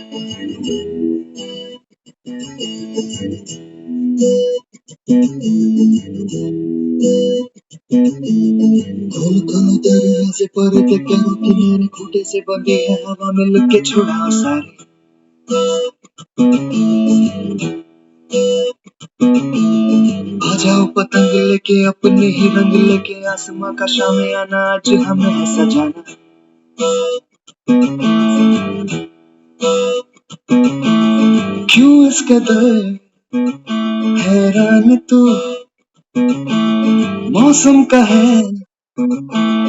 खोलो खोलो दरिया से पर्दे करो किनारे, खूंटे से बंधी है हवा में लेके छुड़ाओ सारे। आ जाओ पतंग लेके अपने ही रंग लेके, आसमां का शामियाना आज हमें है सजाना। क्यों इस कदर हैरान तू, मौसम का है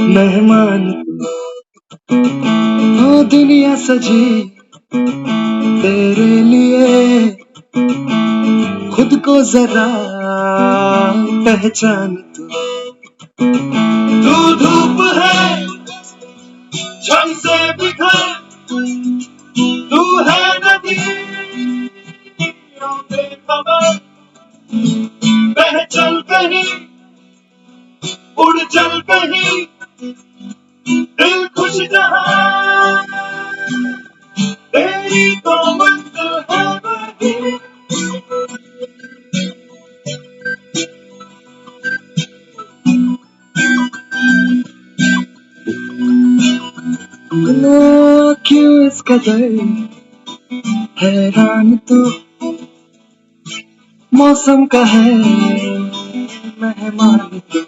मेहमान तू। ओ दुनिया सजी तेरे लिए, खुद को जरा पहचान तू। तू धूप है झम से बिखर, तू है नदी बेखबर, बह चल कहीं उड़ चल कहीं, दिल खुश जहां तेरी तो मंजिल है वही। क्यों इस कदर हैरान तू, मौसम का है मेहमान तू।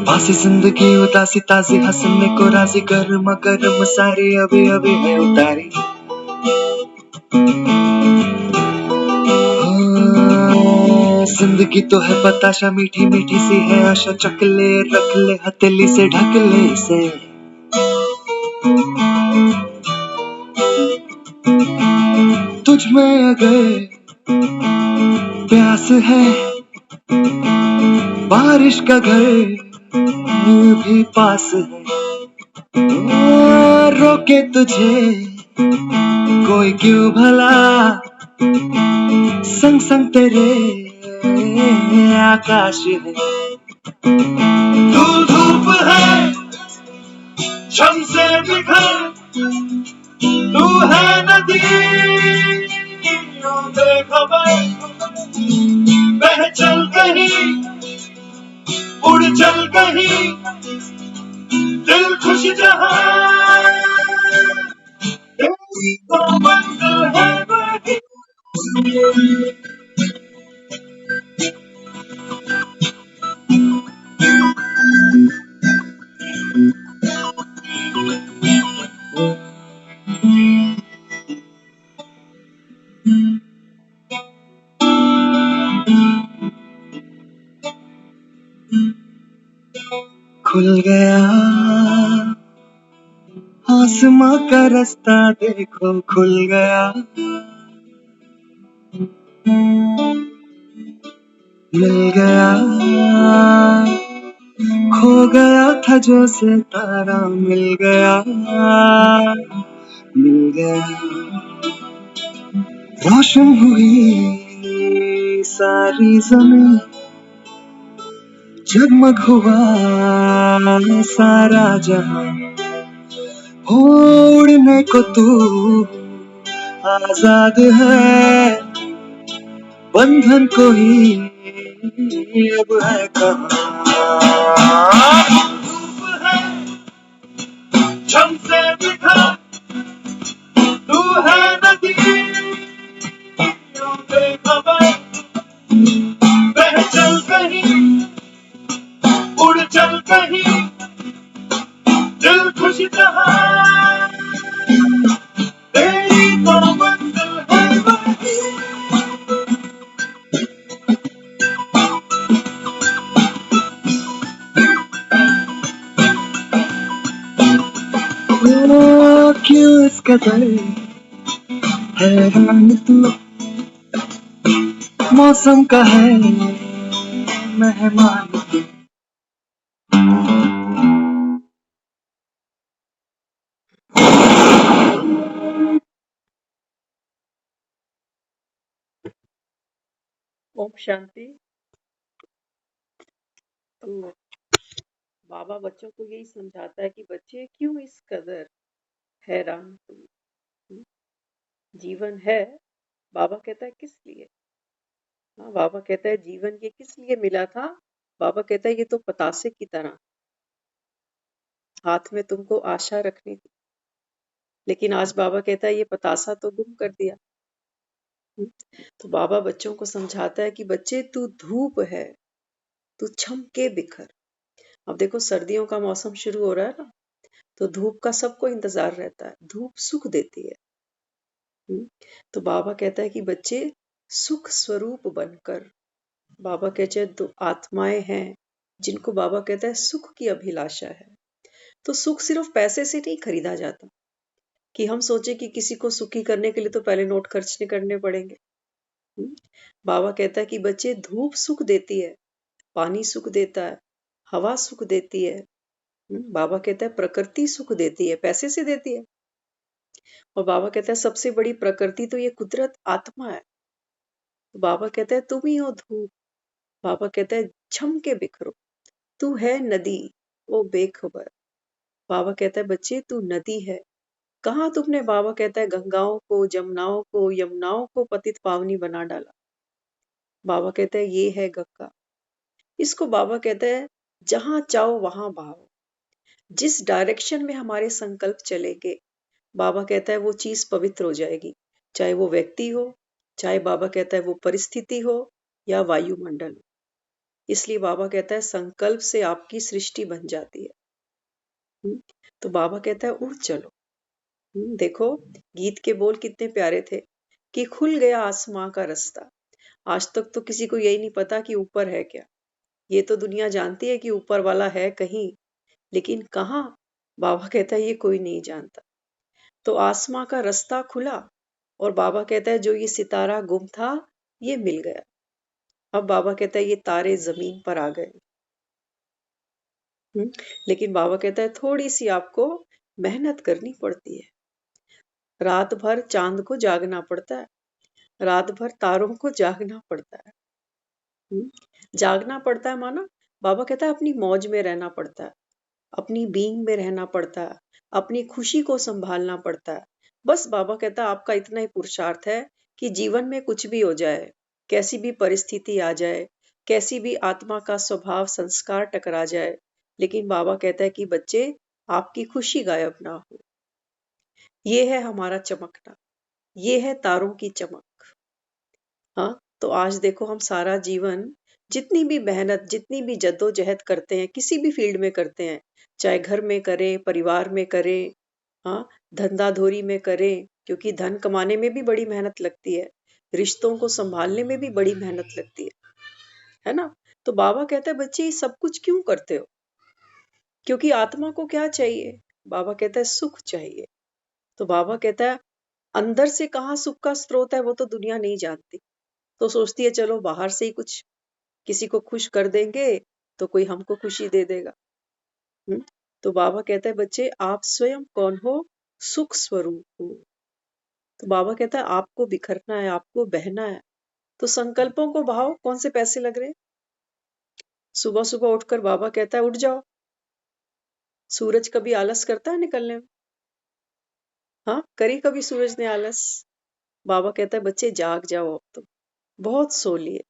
बासी जिंदगी उदासी ताजी हंसने को राजी, गर्म गर्म सारी अभी अभी है उतारी। जिंदगी तो है बताशा मीठी मीठी सी है आशा, चकले रख ले हथेली से ढक ले इसे। तुझ में अगर प्यास है, बारिश का घर भी पास है। रोके तुझे कोई क्यों भला, संग संग तेरे आकाश है। तू धूप है झम से बिखर, तू है नदी बेखबर, बह चल कहीं उड़ चल कहीं, दिल खुश जहां तेरी तो मंजिल है वही। खुल गया आसमां का रास्ता देखो, खुल गया मिल गया, खो गया था जो सितारा मिल गया मिल गया। रोशन हुई सारी जमीन, जगमग हुआ सारा जहां, उड़ने को तू आजाद है, बंधन कोई अब है कहाँ। धूप है झम से बिखर, तू है नदी बेखबर, बह चल कहीं उड़ चल कहीं, दिल खुश जहां तेरी तो मंजिल है वही। क्यों इस कदर हैरान तू, मौसम का है मेहमान तू। ओम शांति। तो बाबा बच्चों को यही समझाता है कि बच्चे क्यों इस कदर हैरान तुम। हम्म, जीवन है, बाबा कहता है किस लिए। हाँ, बाबा कहता है जीवन ये किस लिए मिला था। बाबा कहता है ये तो पतासे की तरह हाथ में तुमको आशा रखनी थी, लेकिन आज बाबा कहता है ये पतासा तो गुम कर दिया। हम्म, तो बाबा बच्चों को समझाता है कि बच्चे तू धूप है, तू छमके बिखर। अब देखो सर्दियों का मौसम शुरू हो रहा है ना, तो धूप का सबको इंतजार रहता है, धूप सुख देती है। हम्म, तो बाबा कहता है कि बच्चे सुख स्वरूप बनकर, बाबा कहते हैं तो आत्माएं हैं जिनको बाबा कहता है सुख की अभिलाषा है। तो सुख सिर्फ पैसे से नहीं खरीदा जाता कि हम सोचे कि किसी को सुखी करने के लिए तो पहले नोट खर्चने करने पड़ेंगे। हम्म, बाबा कहता है कि बच्चे धूप सुख देती है, पानी सुख देता है, हवा सुख देती है। बाबा कहता है प्रकृति सुख देती है, पैसे से देती है। और बाबा कहता है सबसे बड़ी प्रकृति तो ये कुदरत आत्मा है। तो बाबा कहता है तुम ही हो धूप। बाबा कहता है छम के बिखरो, तू है नदी ओ बेखबर। बाबा कहता है बच्चे तू नदी है। कहाँ तुमने, बाबा कहता है, गंगाओं को, जमुनाओं को, यमुनाओं को पतित पावनी बना डाला। बाबा कहता है ये है गंगा। इसको बाबा कहता है जहां चाहो वहां बहाओ। जिस डायरेक्शन में हमारे संकल्प चलेंगे, बाबा कहता है वो चीज पवित्र हो जाएगी। चाहे वो व्यक्ति हो, चाहे बाबा कहता है वो परिस्थिति हो, या वायुमंडल हो। इसलिए बाबा कहता है संकल्प से आपकी सृष्टि बन जाती है। तो बाबा कहता है उड़ चलो। देखो गीत के बोल कितने प्यारे थे कि खुल गया आसमां का रास्ता। आज तक तो किसी को यही नहीं पता कि ऊपर है क्या। ये तो दुनिया जानती है कि ऊपर वाला है कहीं, लेकिन कहाँ, बाबा कहता है ये कोई नहीं जानता। तो आसमां का रास्ता खुला, और बाबा कहता है जो ये सितारा गुम था ये मिल गया। अब बाबा कहता है ये तारे जमीन पर आ गए। लेकिन बाबा कहता है थोड़ी सी आपको मेहनत करनी पड़ती है। रात भर चांद को जागना पड़ता है, रात भर तारों को जागना पड़ता है। जागना पड़ता है माना, बाबा कहता है अपनी मौज में रहना पड़ता है, अपनी बीइंग में रहना पड़ता है, अपनी खुशी को संभालना पड़ता है। बस बाबा कहता है आपका इतना ही पुरुषार्थ है कि जीवन में कुछ भी हो जाए, कैसी भी परिस्थिति आ जाए, कैसी भी आत्मा का स्वभाव संस्कार टकरा जाए, लेकिन बाबा कहता है कि बच्चे आपकी खुशी गायब ना हो। ये है हमारा चमकना, ये है तारों की चमक। हाँ, तो आज देखो हम सारा जीवन जितनी भी मेहनत, जितनी भी जद्दोजहद करते हैं, किसी भी फील्ड में करते हैं, चाहे घर में करें, परिवार में करें, हाँ, धंधा धोरी में करें, क्योंकि धन कमाने में भी बड़ी मेहनत लगती है, रिश्तों को संभालने में भी बड़ी मेहनत लगती है ना। तो बाबा कहता है बच्चे ये सब कुछ क्यों करते हो, क्योंकि आत्मा को क्या चाहिए, बाबा कहता है सुख चाहिए। तो बाबा कहता है अंदर से कहाँ सुख का स्रोत है वो तो दुनिया नहीं जानती, तो सोचती है चलो बाहर से ही कुछ किसी को खुश कर देंगे तो कोई हमको खुशी दे देगा। तो बाबा कहता है बच्चे आप स्वयं कौन हो, सुख स्वरूप हो। तो बाबा कहता है आपको बिखरना है, आपको बहना है, तो संकल्पों को बहाओ। कौन से पैसे लग रहे हैं। सुबह सुबह उठकर बाबा कहता है उठ जाओ। सूरज कभी आलस करता है निकलने में। हाँ, करी कभी सूरज ने आलस। बाबा कहता है बच्चे जाग जाओ, अब तो बहुत सो लिए।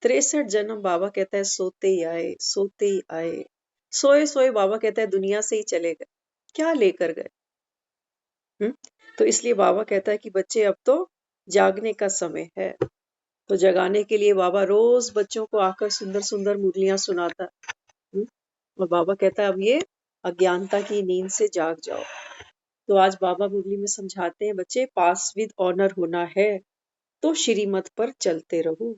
63 जन्म बाबा कहता है सोते ही आए, सोते ही आए। सोए सोए बाबा कहता है दुनिया से ही चले गए, क्या लेकर गए। तो इसलिए बाबा कहता है कि बच्चे अब तो जागने का समय है। तो जगाने के लिए बाबा रोज बच्चों को आकर सुंदर सुंदर मुरलियां सुनाता है। और बाबा कहता है अब ये अज्ञानता की नींद से जाग जाओ। तो आज बाबा मुरली में समझाते हैं बच्चे पास विद ऑनर होना है तो श्रीमत पर चलते रहो।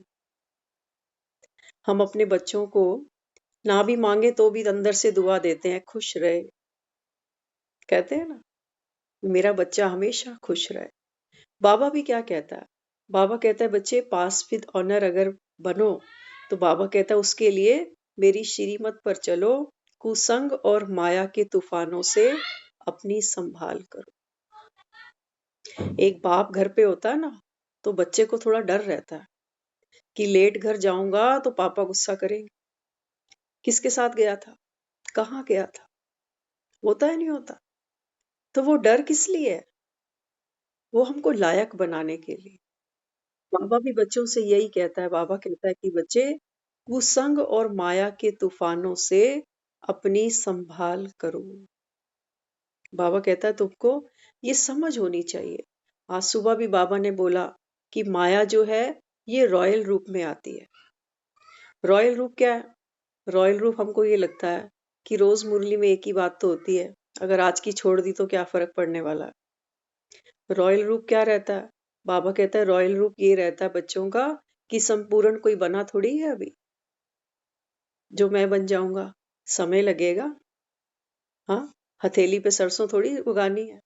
हम अपने बच्चों को ना भी मांगे तो भी अंदर से दुआ देते हैं खुश रहे, कहते हैं ना मेरा बच्चा हमेशा खुश रहे। बाबा भी क्या कहता है, बाबा कहता है बच्चे पास विद ऑनर अगर बनो तो बाबा कहता है उसके लिए मेरी श्रीमत पर चलो, कुसंग और माया के तूफानों से अपनी संभाल करो। एक बाप घर पे होता है ना, तो बच्चे को थोड़ा डर रहता है कि लेट घर जाऊंगा तो पापा गुस्सा करेंगे। किसके साथ गया था, कहाँ गया था? होता है नहीं होता? तो वो डर किस लिए है? वो हमको लायक बनाने के लिए। बाबा भी बच्चों से यही कहता है, बाबा कहता है कि बच्चे, कुसंग और माया के तूफानों से अपनी संभाल करो। बाबा कहता है तुमको ये समझ होनी चाहिए। आज सुबह भी बाबा ने बोला कि माया जो है ये रॉयल रूप में आती है। रॉयल रूप क्या है? रॉयल रूप हमको ये लगता है कि रोज मुरली में एक ही बात तो होती है, अगर आज की छोड़ दी तो क्या फर्क पड़ने वाला है। रॉयल रूप क्या रहता है? बाबा कहता है रॉयल रूप ये रहता है बच्चों का कि संपूर्ण कोई बना थोड़ी है अभी, जो मैं बन जाऊंगा। समय लगेगा। हाँ, हथेली पे सरसों थोड़ी उगानी है।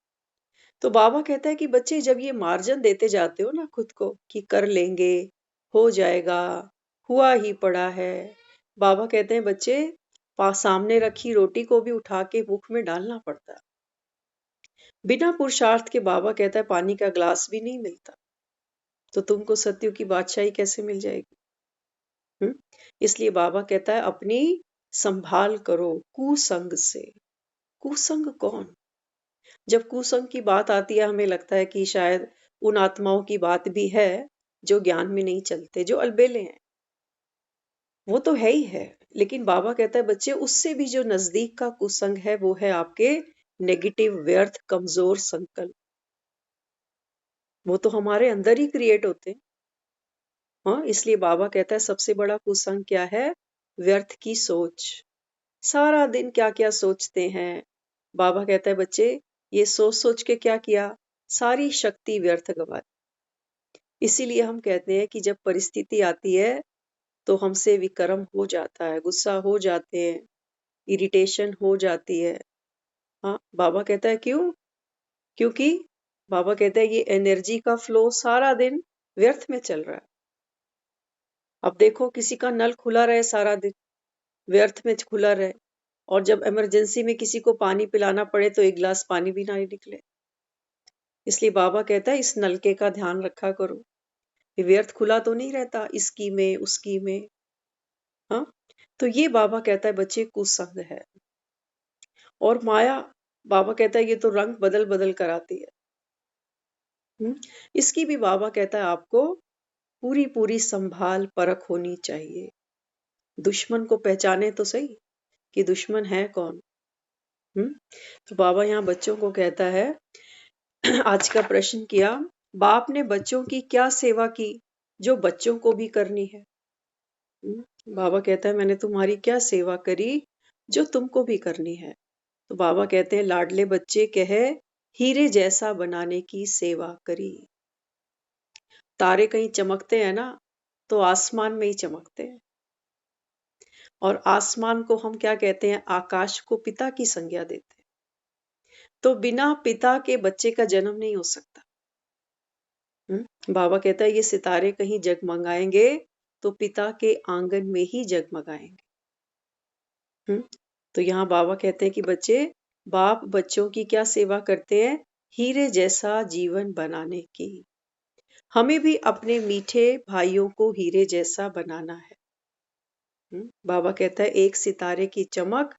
तो बाबा कहता है कि बच्चे जब ये मार्जन देते जाते हो ना खुद को कि कर लेंगे, हो जाएगा, हुआ ही पड़ा है। बाबा कहते हैं बच्चे, सामने रखी रोटी को भी उठा के मुख में डालना पड़ता है। बिना पुरुषार्थ के बाबा कहता है पानी का ग्लास भी नहीं मिलता। तो तुमको सत्युग की बादशाही कैसे मिल जाएगी? हम्म? इसलिए बाबा कहता है अपनी संभाल करो कुसंग से। कुसंग कौन? जब कुसंग की बात आती है हमें लगता है कि शायद उन आत्माओं की बात भी है जो ज्ञान में नहीं चलते, जो अलबेले हैं। वो तो है ही है, लेकिन बाबा कहता है बच्चे उससे भी जो नजदीक का कुसंग है वो है आपके नेगेटिव, व्यर्थ, कमजोर संकल्प। वो तो हमारे अंदर ही क्रिएट होते हैं। हाँ, इसलिए बाबा कहता है सबसे बड़ा कुसंग क्या है? व्यर्थ की सोच। सारा दिन क्या क्या सोचते हैं। बाबा कहता है बच्चे, ये सोच सोच के क्या किया? सारी शक्ति व्यर्थ गवा दी। इसीलिए हम कहते हैं कि जब परिस्थिति आती है तो हमसे विक्रम हो जाता है, गुस्सा हो जाते हैं, इरिटेशन हो जाती है। हाँ, बाबा कहता है क्यों? क्योंकि बाबा कहता है ये एनर्जी का फ्लो सारा दिन व्यर्थ में चल रहा है। अब देखो किसी का नल खुला रहे सारा दिन, व्यर्थ में खुला रहे, और जब इमरजेंसी में किसी को पानी पिलाना पड़े तो एक गिलास पानी भी ना निकले। इसलिए बाबा कहता है इस नलके का ध्यान रखा करो, ये व्यर्थ खुला तो नहीं रहता इसकी में उसकी में। हाँ, तो ये बाबा कहता है बच्चे कुसंग है। और माया, बाबा कहता है ये तो रंग बदल बदल कर आती है। इसकी भी बाबा कहता है आपको पूरी पूरी संभाल परख होनी चाहिए। दुश्मन को पहचाने तो सही कि दुश्मन है कौन। हम्म तो बाबा यहाँ बच्चों को कहता है आज का प्रश्न किया, बाप ने बच्चों की क्या सेवा की जो बच्चों को भी करनी है? बाबा कहता है मैंने तुम्हारी क्या सेवा करी जो तुमको भी करनी है? तो बाबा कहते हैं लाडले बच्चे कहे हीरे जैसा बनाने की सेवा करी। तारे कहीं चमकते हैं ना तो आसमान में ही चमकते हैं, और आसमान को हम क्या कहते हैं? आकाश को पिता की संज्ञा देते हैं। तो बिना पिता के बच्चे का जन्म नहीं हो सकता। बाबा कहता है ये सितारे कहीं जगमगाएंगे तो पिता के आंगन में ही जगमगाएंगे। तो यहाँ बाबा कहते हैं कि बच्चे, बाप बच्चों की क्या सेवा करते हैं? हीरे जैसा जीवन बनाने की। हमें भी अपने मीठे भाइयों को हीरे जैसा बनाना है। बाबा कहता है एक सितारे की चमक,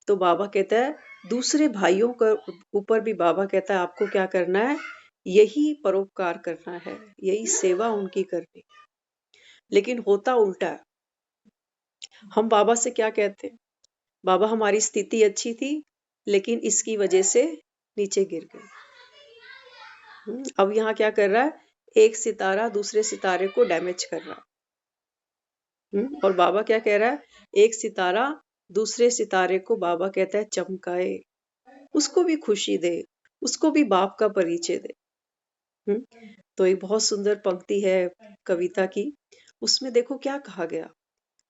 तो बाबा कहता है दूसरे भाइयों के ऊपर भी बाबा कहता है आपको क्या करना है? यही परोपकार करना है, यही सेवा उनकी करनी है। लेकिन होता उल्टा है। हम बाबा से क्या कहते हैं? बाबा हमारी स्थिति अच्छी थी लेकिन इसकी वजह से नीचे गिर गए। अब यहाँ क्या कर रहा है? एक सितारा दूसरे सितारे को डैमेज कर रहा है। और बाबा क्या कह रहा है? एक सितारा दूसरे सितारे को बाबा कहता है चमकाए, उसको भी खुशी दे, उसको भी बाप का परिचय दे। तो एक बहुत सुंदर पंक्ति है कविता की, उसमें देखो क्या कहा गया।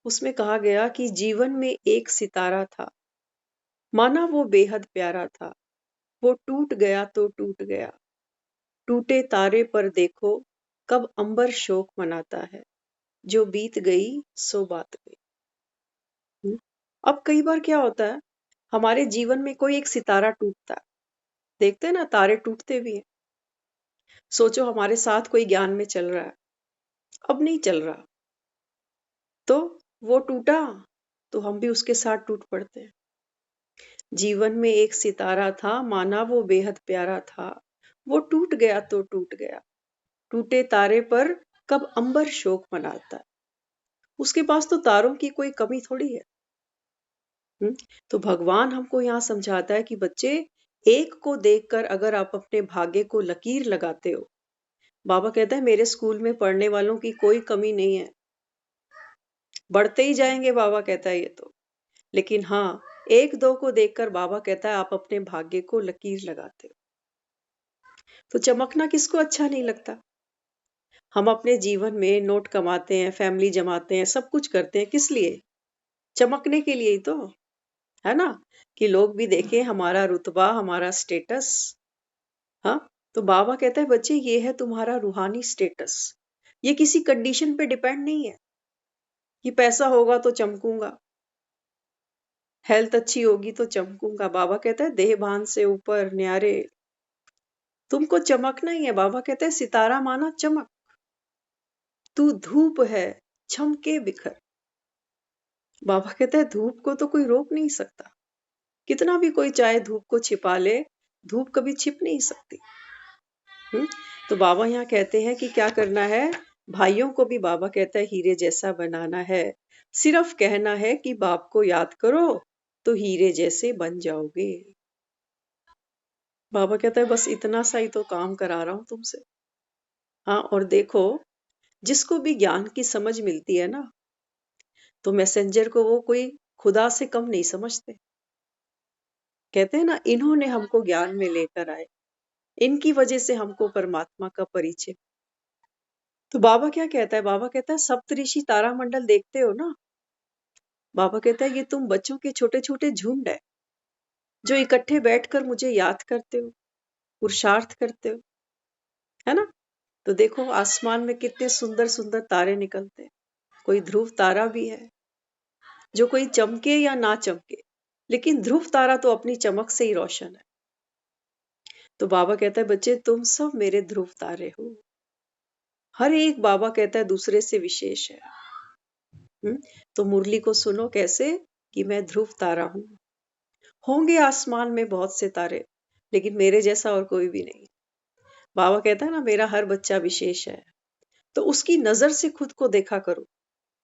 उसमें कहा गया कि जीवन में एक सितारा था, माना वो बेहद प्यारा था, वो टूट गया तो टूट गया, टूटे तारे पर देखो कब अंबर शोक मनाता है, जो बीत गई सो बात गई। अब कई बार क्या होता है, हमारे जीवन में कोई एक सितारा टूटता है, देखते हैं ना तारे टूटते भी हैं। सोचो हमारे साथ कोई ज्ञान में चल रहा है, अब नहीं चल रहा, तो वो टूटा तो हम भी उसके साथ टूट पड़ते हैं। जीवन में एक सितारा था, माना वो बेहद प्यारा था। वो टूट गया तो टूट गया, टूटे तारे पर कब अंबर शोक मनाता है। उसके पास तो तारों की कोई कमी थोड़ी है। हम्म? तो भगवान हमको यहाँ समझाता है कि बच्चे, एक को देखकर अगर आप अपने भाग्य को लकीर लगाते हो, बाबा कहता है मेरे स्कूल में पढ़ने वालों की कोई कमी नहीं है, बढ़ते ही जाएंगे, बाबा कहता है ये तो। लेकिन हाँ, एक दो को देखकर बाबा कहता है आप अपने भाग्य को लकीर लगाते हो। तो चमकना किसको अच्छा नहीं लगता। हम अपने जीवन में नोट कमाते हैं, फैमिली जमाते हैं, सब कुछ करते हैं, किस लिए? चमकने के लिए ही तो, है ना? कि लोग भी देखें हमारा रुतबा, हमारा स्टेटस। हाँ, तो बाबा कहता है बच्चे, ये है तुम्हारा रूहानी स्टेटस। ये किसी कंडीशन पे डिपेंड नहीं है कि पैसा होगा तो चमकूंगा, हेल्थ अच्छी होगी तो चमकूंगा। बाबा कहता है देह भान से ऊपर न्यारे, तुमको चमकना ही है। बाबा कहता है सितारा माना चमक, तू धूप है छमके बिखर। बाबा कहता है धूप को तो कोई रोक नहीं सकता, कितना भी कोई चाहे धूप को छिपा ले, धूप कभी छिप नहीं सकती। हम्म? तो बाबा यहाँ कहते हैं कि क्या करना है। भाइयों को भी बाबा कहता है हीरे जैसा बनाना है। सिर्फ कहना है कि बाप को याद करो तो हीरे जैसे बन जाओगे। बाबा कहता है बस इतना सा ही तो काम करा रहा हूं तुमसे। हाँ, और देखो, जिसको भी ज्ञान की समझ मिलती है ना, तो मैसेंजर को वो कोई खुदा से कम नहीं समझते। कहते हैं ना, इन्होंने हमको ज्ञान में लेकर आए, इनकी वजह से हमको परमात्मा का परिचय। तो बाबा क्या कहता है, बाबा कहता है सप्तऋषि तारामंडल देखते हो ना। बाबा कहता है ये तुम बच्चों के छोटे छोटे झुंड है, जो इकट्ठे बैठकर मुझे याद करते हो, पुरुषार्थ करते हो, है ना। तो देखो आसमान में कितने सुंदर सुंदर तारे निकलते हैं। कोई ध्रुव तारा भी है, जो कोई चमके या ना चमके, लेकिन ध्रुव तारा तो अपनी चमक से ही रोशन है। तो बाबा कहता है बच्चे, तुम सब मेरे ध्रुव तारे हो। हर एक, बाबा कहता है, दूसरे से विशेष है। हम्म? तो मुरली को सुनो कैसे, कि मैं ध्रुव तारा हूं। होंगे आसमान में बहुत से तारे, लेकिन मेरे जैसा और कोई भी नहीं। बाबा कहता है ना, मेरा हर बच्चा विशेष है। तो उसकी नजर से खुद को देखा करो,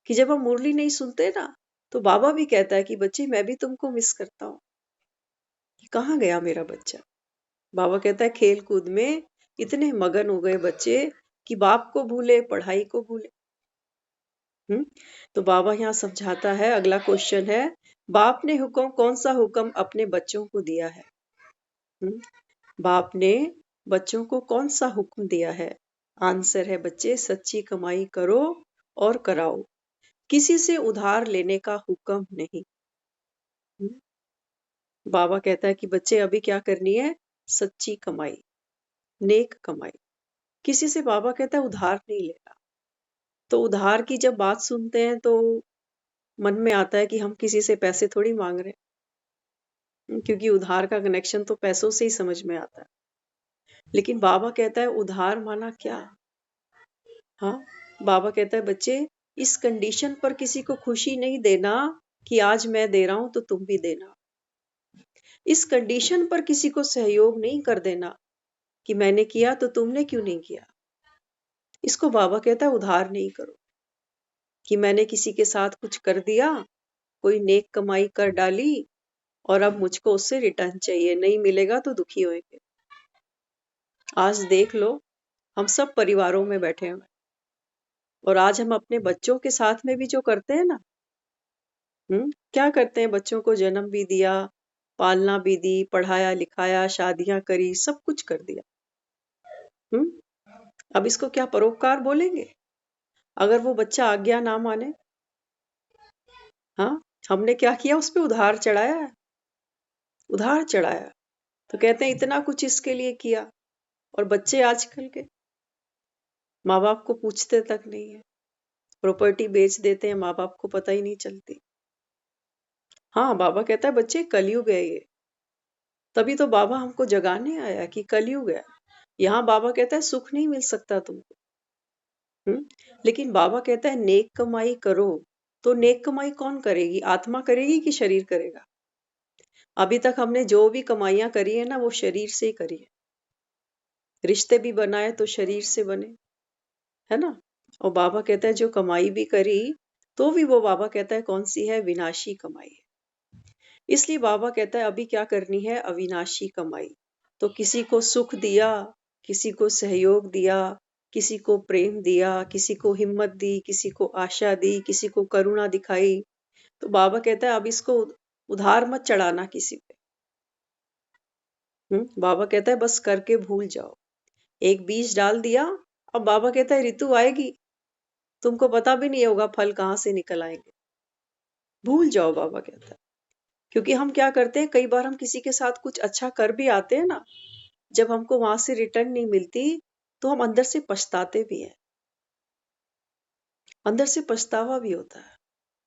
कि जब हम मुरली नहीं सुनते ना, तो बाबा भी कहता है कि बच्चे मैं भी तुमको मिस करता हूँ, कि कहाँ गया मेरा बच्चा। बाबा कहता है खेल कूद में इतने मगन हो गए बच्चे, कि बाप को भूले, पढ़ाई को भूले। हम्म? तो बाबा यहाँ समझाता है, अगला क्वेश्चन है, बाप ने हुक्म, कौन सा हुक्म अपने बच्चों को दिया है। हम्म? बाप ने बच्चों को कौन सा हुक्म दिया है। आंसर है बच्चे, सच्ची कमाई करो और कराओ, किसी से उधार लेने का हुक्म नहीं। हम्म? बाबा कहता है कि बच्चे अभी क्या करनी है, सच्ची कमाई, नेक कमाई। किसी से, बाबा कहता है, उधार नहीं लेना। तो उधार की जब बात सुनते हैं तो मन में आता है कि हम किसी से पैसे थोड़ी मांग रहे हैं, क्योंकि उधार का कनेक्शन तो पैसों से ही समझ में आता है। लेकिन बाबा कहता है उधार माना क्या। हाँ, बाबा कहता है बच्चे, इस कंडीशन पर किसी को खुशी नहीं देना कि आज मैं दे रहा हूं तो तुम भी देना। इस कंडीशन पर किसी को सहयोग नहीं कर देना कि मैंने किया तो तुमने क्यों नहीं किया। इसको बाबा कहता है उधार नहीं करो, कि मैंने किसी के साथ कुछ कर दिया, कोई नेक कमाई कर डाली, और अब मुझको उससे रिटर्न चाहिए, नहीं मिलेगा तो दुखी होंगे। आज देख लो, हम सब परिवारों में बैठे हुए, और आज हम अपने बच्चों के साथ में भी जो करते हैं ना, क्या करते हैं, बच्चों को जन्म भी दिया, पालना भी दी, पढ़ाया लिखाया, शादियां करी, सब कुछ कर दिया। अब इसको क्या परोपकार बोलेंगे, अगर वो बच्चा आज्ञा ना माने। हाँ, हमने क्या किया, उस पे उधार चढ़ाया है, उधार चढ़ाया। तो कहते हैं इतना कुछ इसके लिए किया, और बच्चे आजकल के माँ बाप को पूछते तक नहीं है, प्रॉपर्टी बेच देते हैं, माँ बाप को पता ही नहीं चलती। हाँ, बाबा कहता है बच्चे कलयुग है ये। तभी तो बाबा हमको जगाने आया कि कलयुग है। यहाँ बाबा कहता है सुख नहीं मिल सकता तुमको। लेकिन बाबा कहता है नेक कमाई करो। तो नेक कमाई कौन करेगी, आत्मा करेगी कि शरीर करेगा। अभी तक हमने जो भी कमाइयां करी है ना, वो शरीर से ही करी है। रिश्ते भी बनाए तो शरीर से बने, है ना। और बाबा कहता है जो कमाई भी करी तो भी वो बाबा कहता है कौन सी है, विनाशी कमाई है। इसलिए बाबा कहता है अभी क्या करनी है, अविनाशी कमाई। तो किसी को सुख दिया, किसी को सहयोग दिया, किसी को प्रेम दिया, किसी को हिम्मत दी, किसी को आशा दी, किसी को करुणा दिखाई, तो बाबा कहता है अब इसको उधार मत चढ़ाना किसी पे। बाबा कहता है बस करके भूल जाओ। एक बीज डाल दिया, अब बाबा कहता है ऋतु आएगी, तुमको पता भी नहीं होगा फल कहाँ से निकल आएंगे। भूल जाओ, बाबा कहता है। क्योंकि हम क्या करते हैं, कई बार हम किसी के साथ कुछ अच्छा कर भी आते हैं ना, जब हमको वहां से रिटर्न नहीं मिलती तो हम अंदर से पछताते भी हैं, अंदर से पछतावा भी होता है।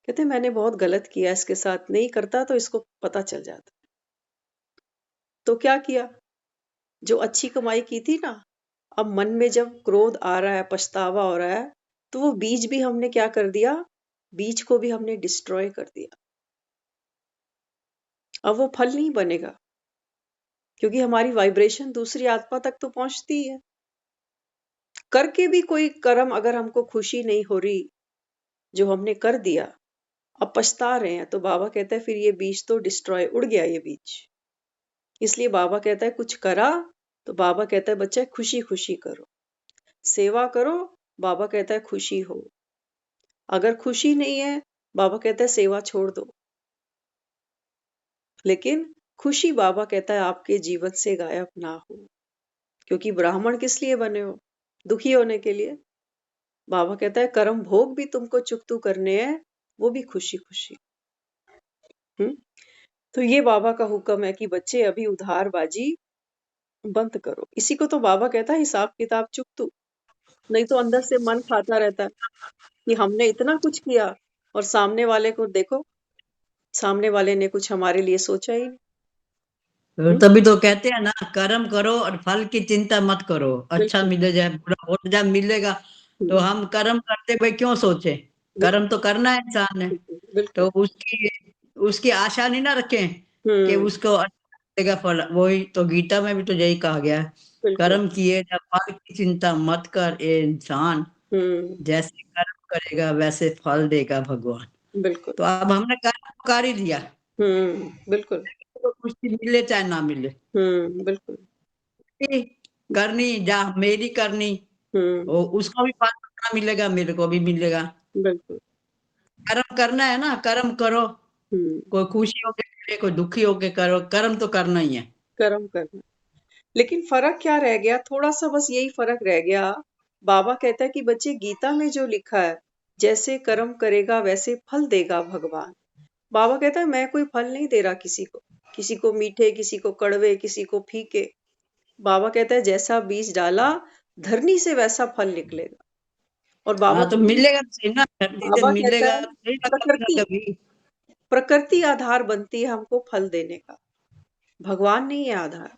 कहते हैं मैंने बहुत गलत किया इसके साथ, नहीं करता तो इसको पता चल जाता। तो क्या किया, जो अच्छी कमाई की थी ना, अब मन में जब क्रोध आ रहा है, पछतावा हो रहा है, तो वो बीज भी हमने क्या कर दिया, बीज को भी हमने डिस्ट्रॉय कर दिया। अब वो फल नहीं बनेगा, क्योंकि हमारी वाइब्रेशन दूसरी आत्मा तक तो पहुंचती है। करके भी कोई कर्म अगर हमको खुशी नहीं हो रही, जो हमने कर दिया, अब पछता रहे हैं, तो बाबा कहता है फिर ये बीज तो डिस्ट्रॉय, उड़ गया ये बीज। इसलिए बाबा कहता है कुछ करा, तो बाबा कहता है बच्चा खुशी खुशी करो, सेवा करो, बाबा कहता है खुशी हो। अगर खुशी नहीं है, बाबा कहता है सेवा छोड़ दो। लेकिन खुशी बाबा कहता है आपके जीवन से गायब ना हो, क्योंकि ब्राह्मण किस लिए बने हो, दुखी होने के लिए। बाबा कहता है कर्म भोग भी तुमको चुकतू करने हैं, वो भी खुशी खुशी। हम्म तो ये बाबा का हुक्म है कि बच्चे अभी उधारबाजी बंद करो। इसी को तो बाबा कहता है हिसाब किताब चुकतू। नहीं तो अंदर से मन खाता रहता है कि हमने इतना कुछ किया और सामने वाले को देखो, सामने वाले ने कुछ हमारे लिए सोचा ही नहीं। तो तभी तो कहते हैं ना, कर्म करो और फल की चिंता मत करो। अच्छा बिल्कुल। मिले जाए बुरा हो जाए मिलेगा, तो हम्म, हम कर्म करते भाई क्यों सोचे। बिल्कुल कर्म तो करना है इंसान ने। बिल्कुल बिल्कुल। तो उसकी उसकी आशा नहीं ना रखें कि हम्म, उसको अच्छा मिलेगा फल। वही तो गीता में भी तो यही कहा गया है, बिल्कुल। कर्म किए जा फल की चिंता मत कर ए इंसान, हम्म, जैसे कर्म करेगा वैसे फल देगा भगवान। बिल्कुल। तो अब हमने कर्म कर ही दिया, बिल्कुल। तो खुशी मिले चाहे ना मिले, बिल्कुल। करनी जा मेरी करनी, हम्म, वो उसको भी फल अपना मिलेगा, मेरे को भी मिलेगा। बिल्कुल। कर्म करना है ना, कर्म करो। हम्म, कोई खुशी होके करे, कोई दुखी होके करो, कर्म तो करना ही है। कर्म करना। लेकिन फर्क क्या रह गया, थोड़ा सा बस यही फर्क रह गया। बाबा कहता है कि बच्चे गीता में जो लिखा है, जैसे कर्म करेगा वैसे फल देगा भगवान। बाबा कहता है मैं कोई फल नहीं दे रहा किसी को, किसी को मीठे, किसी को कड़वे, किसी को फीके। बाबा कहता है जैसा बीज डाला धरनी से वैसा फल निकलेगा। और बाबा हाँ तो कहता है, मिलेगा तो सही ना, धरती से बाबा कहता मिलेगा है तो नहीं लगेगा प्रकृति, कभी। प्रकृति आधार बनती है हमको फल देने का, भगवान नहीं है आधार।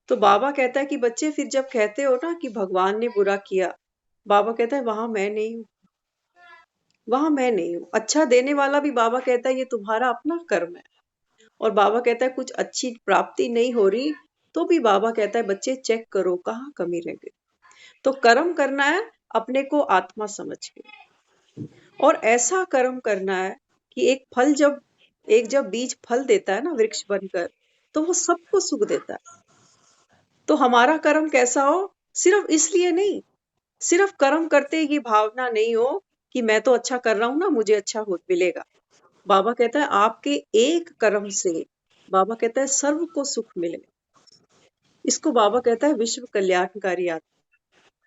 तो बाबा कहता है कि बच्चे फिर जब कहते हो ना कि भगवान ने बुरा किया, बाबा कहता है वहां मैं नहीं हूं, वहां मैं नहीं हूं। अच्छा देने वाला भी बाबा कहता है ये तुम्हारा अपना कर्म है। और बाबा कहता है कुछ अच्छी प्राप्ति नहीं हो रही, तो भी बाबा कहता है बच्चे चेक करो कहाँ कमी रह गई। तो कर्म करना है अपने को आत्मा समझ के, और ऐसा कर्म करना है कि एक जब बीज फल देता है ना वृक्ष बनकर, तो वो सबको सुख देता है। तो हमारा कर्म कैसा हो, सिर्फ इसलिए नहीं, सिर्फ कर्म करते ये भावना नहीं हो कि मैं तो अच्छा कर रहा हूं ना, मुझे अच्छा हो मिलेगा। बाबा कहता है आपके एक कर्म से, बाबा कहता है सर्व को सुख मिले। इसको बाबा कहता है विश्व कल्याणकारी आत्मा।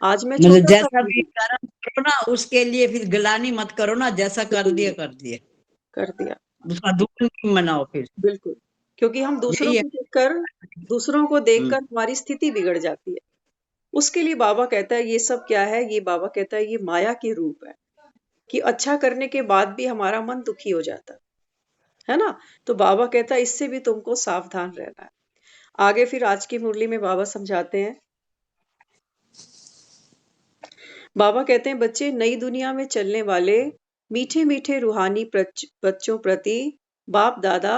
आज मैं मतलब छोटा सा जैसा भी बंदी, कर्म करो ना, उसके लिए फिर गिलानी मत करो ना, जैसा कर दिया कर दिया, कर दिया। उसका दुख नहीं मनाओ फिर। बिल्कुल। क्योंकि हम यही है। दूसरों को हम्म। देखकर हमारी स्थिति बिगड़ जाती है। उसके लिए बाबा कहता है ये सब क्या है, ये बाबा कहता है ये माया के रूप है, कि अच्छा करने के बाद भी हमारा मन दुखी हो जाता है ना। तो बाबा कहता है इससे भी तुमको सावधान रहना है। आगे फिर आज की मुरली में बाबा समझाते हैं। बाबा कहते हैं बच्चे नई दुनिया में चलने वाले मीठे मीठे रूहानी बच्चों प्रति बाप दादा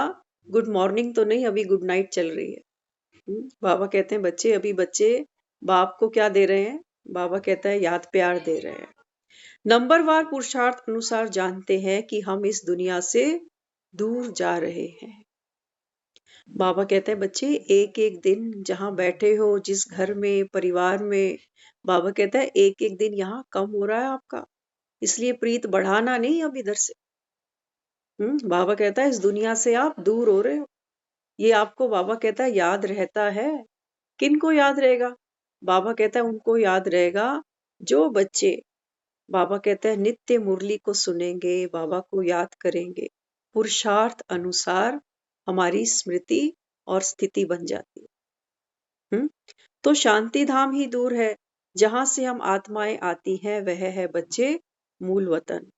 गुड मॉर्निंग तो नहीं, अभी गुड नाइट चल रही है। बाबा कहते हैं बच्चे, अभी बच्चे बाप को क्या दे रहे हैं? बाबा कहता है याद प्यार दे रहे हैं। नंबरवार पुरुषार्थ अनुसार जानते हैं कि हम इस दुनिया से दूर जा रहे हैं। बाबा कहते हैं बच्चे, एक एक दिन जहां बैठे हो, जिस घर में, परिवार में, बाबा कहता है एक एक दिन यहाँ कम हो रहा है आपका, इसलिए प्रीत बढ़ाना नहीं अब इधर से। बाबा कहता है इस दुनिया से आप दूर हो रहे हो। ये आपको बाबा कहता है याद रहता है। किनको याद रहेगा? बाबा कहता है उनको याद रहेगा जो बच्चे, बाबा कहता है नित्य मुरली को सुनेंगे, बाबा को याद करेंगे। पुरुषार्थ अनुसार हमारी स्मृति और स्थिति बन जाती है। तो शांति धाम ही दूर है, जहां से हम आत्माएं आती हैं, वह है बच्चे मूल वतन।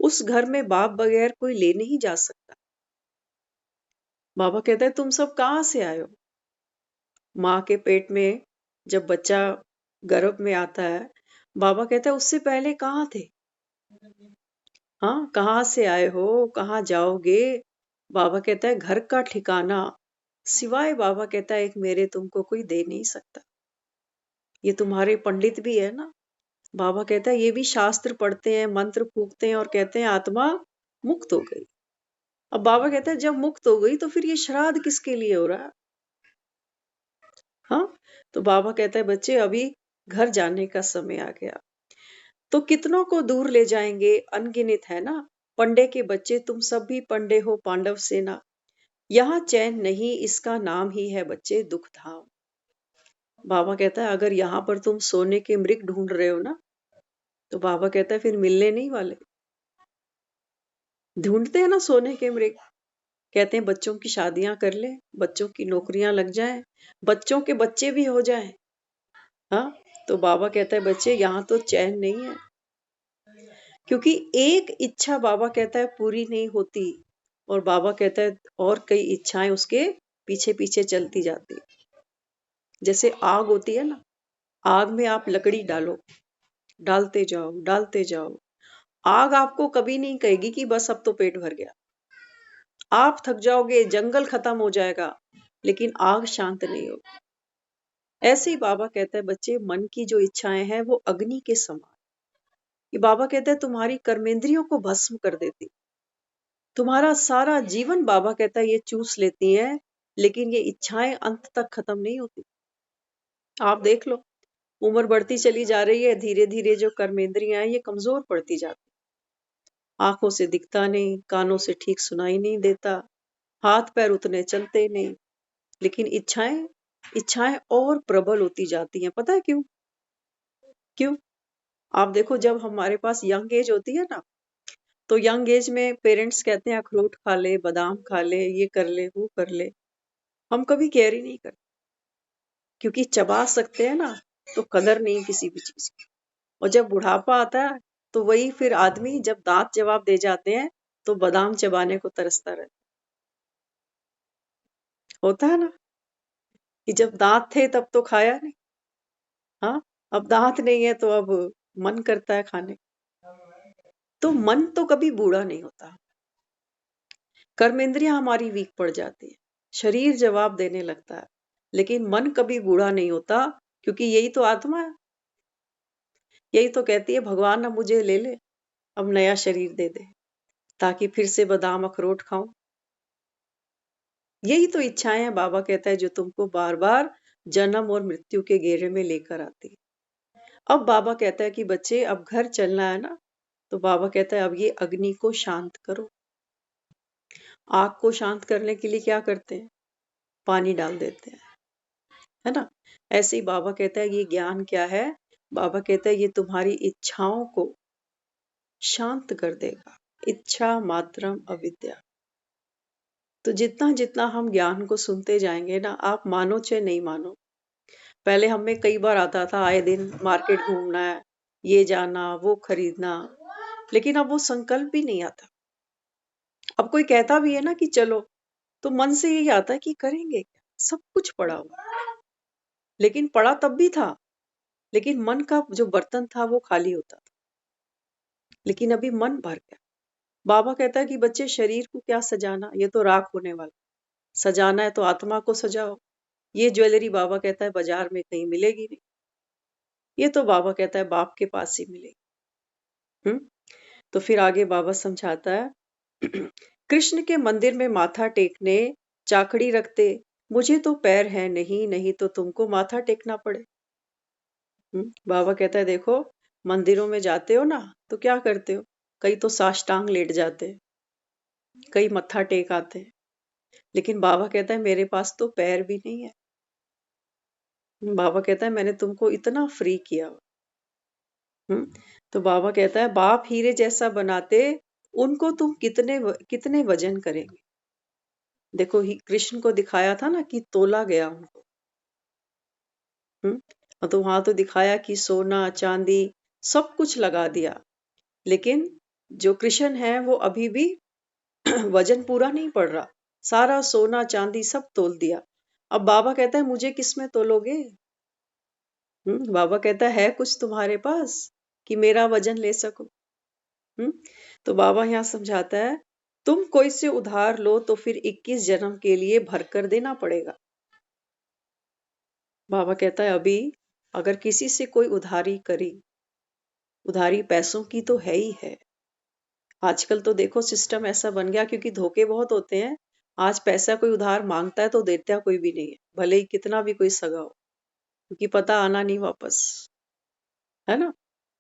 उस घर में बाप बगैर कोई ले नहीं जा सकता। बाबा कहता है तुम सब कहां से आए हो? माँ के पेट में जब बच्चा गर्भ में आता है, बाबा कहता है उससे पहले कहाँ थे? हाँ, कहाँ से आए हो, कहाँ जाओगे? बाबा कहता है घर का ठिकाना सिवाय, बाबा कहता है एक मेरे, तुमको कोई दे नहीं सकता। ये तुम्हारे पंडित भी है ना, बाबा कहता है ये भी शास्त्र पढ़ते हैं, मंत्र फूकते हैं और कहते हैं आत्मा मुक्त हो गई। अब बाबा कहता है जब मुक्त हो गई तो फिर ये श्राद्ध किसके लिए हो रहा है? हाँ, तो बाबा कहता है बच्चे अभी घर जाने का समय आ गया। तो कितनों को दूर ले जाएंगे, अनगिनत है ना। पंडे के बच्चे, तुम सब भी पंडे हो, पांडव सेना। यहाँ चैन नहीं, इसका नाम ही है बच्चे दुख धाम। बाबा कहता है अगर यहाँ पर तुम सोने के मृग ढूंढ रहे हो ना, तो बाबा कहता है फिर मिलने नहीं वाले। ढूंढते हैं ना सोने के मृग, कहते हैं बच्चों की शादियां कर ले, बच्चों की नौकरियां लग जाएं, बच्चों के बच्चे भी हो जाएं। हाँ, तो बाबा कहता है बच्चे यहाँ तो चैन नहीं है, क्योंकि एक इच्छा बाबा कहता है पूरी नहीं होती, और बाबा कहता है और कई इच्छाएं उसके पीछे पीछे चलती जाती। जैसे आग होती है ना, आग में आप लकड़ी डालो, डालते जाओ डालते जाओ, आग आपको कभी नहीं कहेगी कि बस अब तो पेट भर गया। आप थक जाओगे, जंगल खत्म हो जाएगा, लेकिन आग शांत नहीं होगी। ऐसे ही बाबा कहता है बच्चे मन की जो इच्छाएं हैं वो अग्नि के समान। ये बाबा कहता है तुम्हारी कर्मेंद्रियों को भस्म कर देती, तुम्हारा सारा जीवन बाबा कहता है ये चूस लेती है, लेकिन ये इच्छाएं अंत तक खत्म नहीं होती। आप देख लो, उम्र बढ़ती चली जा रही है, धीरे धीरे जो कर्मेंद्रियां हैं ये कमजोर पड़ती जाती। आंखों से दिखता नहीं, कानों से ठीक सुनाई नहीं देता, हाथ पैर उतने चलते नहीं, लेकिन इच्छाएं इच्छाएं और प्रबल होती जाती हैं। पता है क्यों? क्यों? आप देखो, जब हमारे पास यंग एज होती है ना, तो यंग एज में पेरेंट्स कहते हैं अखरोट खा ले, बादाम खा ले, ये कर ले, वो कर ले। हम कभी केयर ही नहीं करते, क्योंकि चबा सकते हैं ना, तो कदर नहीं किसी भी चीज की। और जब बुढ़ापा आता है, तो वही फिर आदमी जब दांत जवाब दे जाते हैं, तो बादाम चबाने को तरसता रहता। होता है ना, कि जब दांत थे तब तो खाया नहीं। हाँ, अब दांत नहीं है तो अब मन करता है खाने। तो मन तो कभी बूढ़ा नहीं होता। कर्मेंद्रियां हमारी वीक पड़ जाती है, शरीर जवाब देने लगता है, लेकिन मन कभी बूढ़ा नहीं होता, क्योंकि यही तो आत्मा है। यही तो कहती है भगवान अब मुझे ले ले, अब नया शरीर दे दे, ताकि फिर से बादाम अखरोट खाऊं। यही तो इच्छाएं हैं, बाबा कहता है, जो तुमको बार बार जन्म और मृत्यु के घेरे में लेकर आती है। अब बाबा कहता है कि बच्चे अब घर चलना है ना, तो बाबा कहता है अब ये अग्नि को शांत करो। आग को शांत करने के लिए क्या करते हैं? पानी डाल देते हैं, है ना। ऐसे ही बाबा कहता है ये ज्ञान क्या है? बाबा कहता है ये तुम्हारी इच्छाओं को शांत कर देगा। इच्छा मात्रम अविद्या। तो जितना जितना हम ज्ञान को सुनते जाएंगे ना, आप मानो चाहे नहीं मानो, पहले हमें कई बार आता था आए दिन मार्केट घूमना है, ये जाना, वो खरीदना, लेकिन अब वो संकल्प भी नहीं आता। अब कोई कहता भी है ना कि चलो, तो मन से यही आता है कि करेंगे क्या, सब कुछ पड़ा हुआ। लेकिन पड़ा तब भी था, लेकिन मन का जो बर्तन था वो खाली होता था, लेकिन अभी मन भर गया। बाबा कहता है कि बच्चे शरीर को क्या सजाना, ये तो राख होने वाला। सजाना है तो आत्मा को सजाओ। ये ज्वेलरी बाबा कहता है बाजार में कहीं मिलेगी नहीं, ये तो बाबा कहता है बाप के पास ही मिलेगी। तो फिर आगे बाबा समझाता है कृष्ण के मंदिर में माथा टेकने चाकड़ी रखते, मुझे तो पैर है नहीं, नहीं तो तुमको माथा टेकना पड़े। बाबा कहता है देखो, मंदिरों में जाते हो ना तो क्या करते हो, कई तो साष्टांग लेट जाते, कई मत्था टेक आते, लेकिन बाबा कहता है मेरे पास तो पैर भी नहीं है। बाबा कहता है मैंने तुमको इतना फ्री किया। तो बाबा कहता है बाप हीरे जैसा बनाते, उनको तुम कितने वजन करेंगे। देखो ही कृष्ण को दिखाया था ना कि तोला गया उनको। तो वहां तो दिखाया कि सोना चांदी सब कुछ लगा दिया, लेकिन जो कृष्ण है वो अभी भी वजन पूरा नहीं पड़ रहा, सारा सोना चांदी सब तोल दिया। अब बाबा कहता है मुझे किस में तोलोगे। बाबा कहता है कुछ तुम्हारे पास कि मेरा वजन ले सको। तो बाबा यहाँ समझाता है तुम कोई से उधार लो तो फिर 21 जन्म के लिए भरकर देना पड़ेगा। बाबा कहता है अभी अगर किसी से कोई उधारी करी, उधारी पैसों की तो है ही है। आजकल तो देखो सिस्टम ऐसा बन गया, क्योंकि धोखे बहुत होते हैं। आज पैसा कोई उधार मांगता है तो देता कोई भी नहीं है, भले ही कितना भी कोई सगा हो, क्योंकि पता आना नहीं वापस, है ना।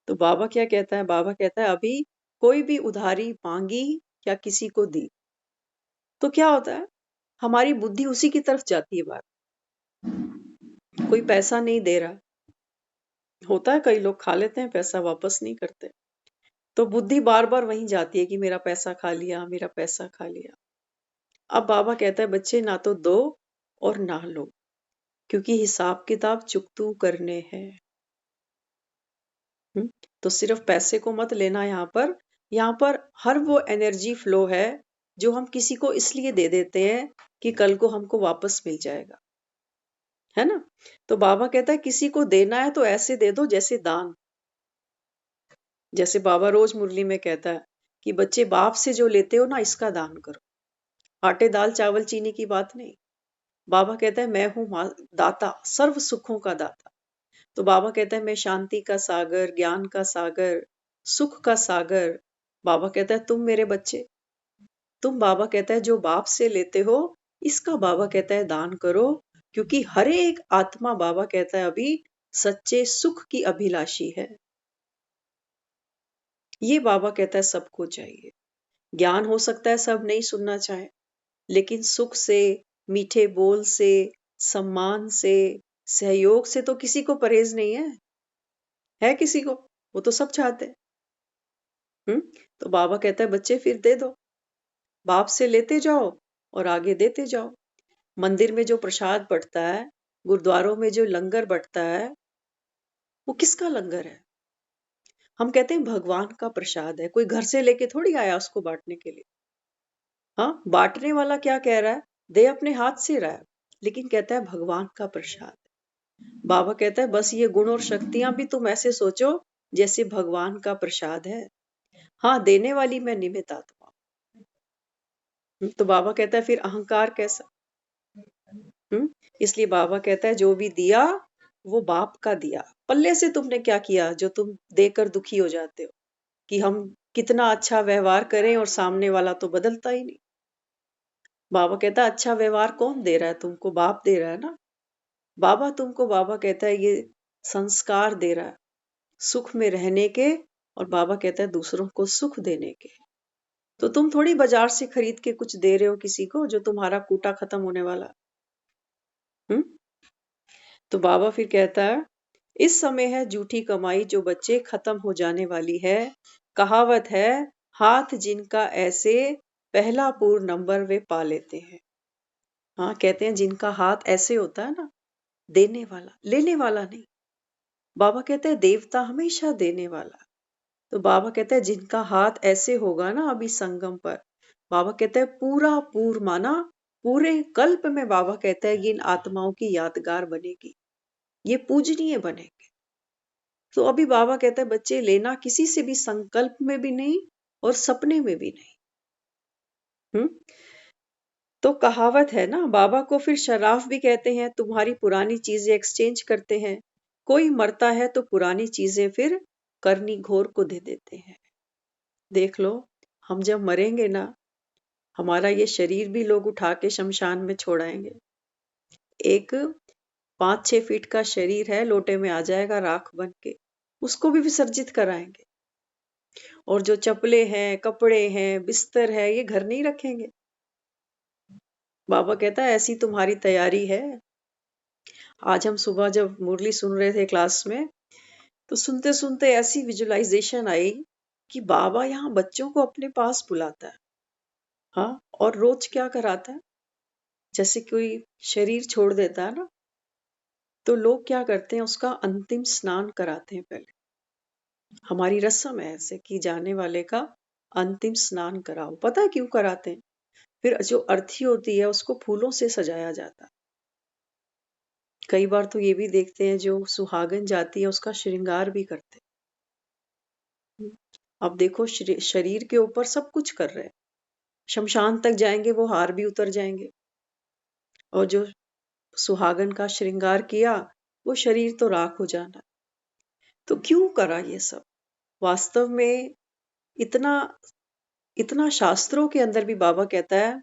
तो बाबा क्या कहता है, बाबा कहता है अभी कोई भी उधारी मांगी या किसी को दी तो क्या होता है, हमारी बुद्धि उसी की तरफ जाती है। बात कोई पैसा नहीं दे रहा, होता है कई लोग खा लेते हैं पैसा वापस नहीं करते, तो बुद्धि बार बार वहीं जाती है कि मेरा पैसा खा लिया, मेरा पैसा खा लिया। अब बाबा कहता है बच्चे ना तो दो और ना लो, क्योंकि हिसाब किताब चुकतू करने हैं। तो सिर्फ पैसे को मत लेना, यहाँ पर हर वो एनर्जी फ्लो है जो हम किसी को इसलिए दे देते हैं कि कल को हमको वापस मिल जाएगा, है ना। तो बाबा कहता है किसी को देना है तो ऐसे दे दो जैसे दान। जैसे बाबा रोज मुरली में कहता है कि बच्चे बाप से जो लेते हो ना इसका दान करो, आटे दाल चावल चीनी की बात नहीं। बाबा कहता है मैं हूं दाता, सर्व सुखों का दाता। तो बाबा कहता है मैं शांति का सागर, ज्ञान का सागर, सुख का सागर। बाबा कहता है तुम मेरे बच्चे, तुम बाबा कहता है जो बाप से लेते हो इसका बाबा कहता है दान करो, क्योंकि हर एक आत्मा बाबा कहता है अभी सच्चे सुख की अभिलाषी है। ये बाबा कहता है सबको चाहिए। ज्ञान हो सकता है सब नहीं सुनना चाहे, लेकिन सुख से, मीठे बोल से, सम्मान से, सहयोग से तो किसी को परहेज नहीं है किसी को, वो तो सब चाहते हैं। तो बाबा कहता है बच्चे फिर दे दो, बाप से लेते जाओ और आगे देते जाओ। मंदिर में जो प्रसाद बंटता है, गुरुद्वारों में जो लंगर बंटता है, वो किसका लंगर है। हम कहते हैं भगवान का प्रसाद है, कोई घर से लेके थोड़ी आया उसको बांटने के लिए। हाँ, बांटने वाला क्या कह रहा है, दे अपने हाथ से रहा है, लेकिन कहता है भगवान का प्रसाद। बाबा कहता है बस ये गुण और शक्तियां भी तुम ऐसे सोचो जैसे भगवान का प्रसाद है। हाँ, देने वाली मैं निमित्त आत्मा। तो बाबा कहता है फिर अहंकार कैसा। इसलिए बाबा कहता है जो भी दिया वो बाप का दिया, पल्ले से तुमने क्या किया जो तुम देकर दुखी हो जाते हो कि हम कितना अच्छा व्यवहार करें और सामने वाला तो बदलता ही नहीं। बाबा कहता है अच्छा व्यवहार कौन दे रहा है तुमको, बाप दे रहा है ना। बाबा तुमको, बाबा कहता है ये संस्कार दे रहा है सुख में रहने के, और बाबा कहता है दूसरों को सुख देने के। तो तुम थोड़ी बाजार से खरीद के कुछ दे रहे हो किसी को जो तुम्हारा कूटा खत्म होने वाला। तो बाबा फिर कहता है इस समय है झूठी कमाई जो बच्चे खत्म हो जाने वाली है। कहावत है हाथ जिनका ऐसे पहला पूर्ण नंबर वे पा लेते हैं। हाँ, कहते हैं जिनका हाथ ऐसे होता है ना, देने वाला, लेने वाला नहीं। बाबा कहते हैं देवता हमेशा देने वाला। तो बाबा कहता है जिनका हाथ ऐसे होगा ना अभी संगम पर, बाबा कहता है पूरा पूर्ण माना पूरे कल्प में, बाबा कहता है ये इन आत्माओं की यादगार बनेगी, ये पूजनीय बनेंगे। तो अभी बाबा कहता है बच्चे लेना किसी से भी संकल्प में भी नहीं और सपने में भी नहीं। तो कहावत है ना, बाबा को फिर शराफ भी कहते हैं। तुम्हारी पुरानी चीजें एक्सचेंज करते हैं। कोई मरता है तो पुरानी चीजें फिर करनी घोर को दे देते हैं। देख लो, हम जब मरेंगे ना, हमारा ये शरीर भी लोग उठा के शमशान में छोड़ाएंगे। एक 5-6 फीट का शरीर है, लोटे में आ जाएगा राख बन के, उसको भी विसर्जित कराएंगे। और जो चप्पलें हैं, कपड़े हैं, बिस्तर है, ये घर नहीं रखेंगे। बाबा कहता है ऐसी तुम्हारी तैयारी है। आज हम सुबह जब मुरली सुन रहे थे क्लास में, तो सुनते सुनते ऐसी विजुअलाइजेशन आई कि बाबा यहाँ बच्चों को अपने पास बुलाता है। हाँ, और रोज क्या कराता है, जैसे कोई शरीर छोड़ देता है ना, तो लोग क्या करते हैं, उसका अंतिम स्नान कराते हैं पहले। हमारी रस्म है ऐसे कि जाने वाले का अंतिम स्नान कराओ। पता है क्यों कराते हैं? फिर जो अर्थी होती है उसको फूलों से सजाया जाता है। कई बार तो ये भी देखते हैं, जो सुहागन जाती है उसका श्रृंगार भी करते हैं। अब देखो, शरीर के ऊपर सब कुछ कर रहे हैं। शमशान तक जाएंगे, वो हार भी उतर जाएंगे। और जो सुहागन का श्रृंगार किया, वो शरीर तो राख हो जाना। तो क्यों करा ये सब? वास्तव में इतना इतना शास्त्रों के अंदर भी बाबा कहता है,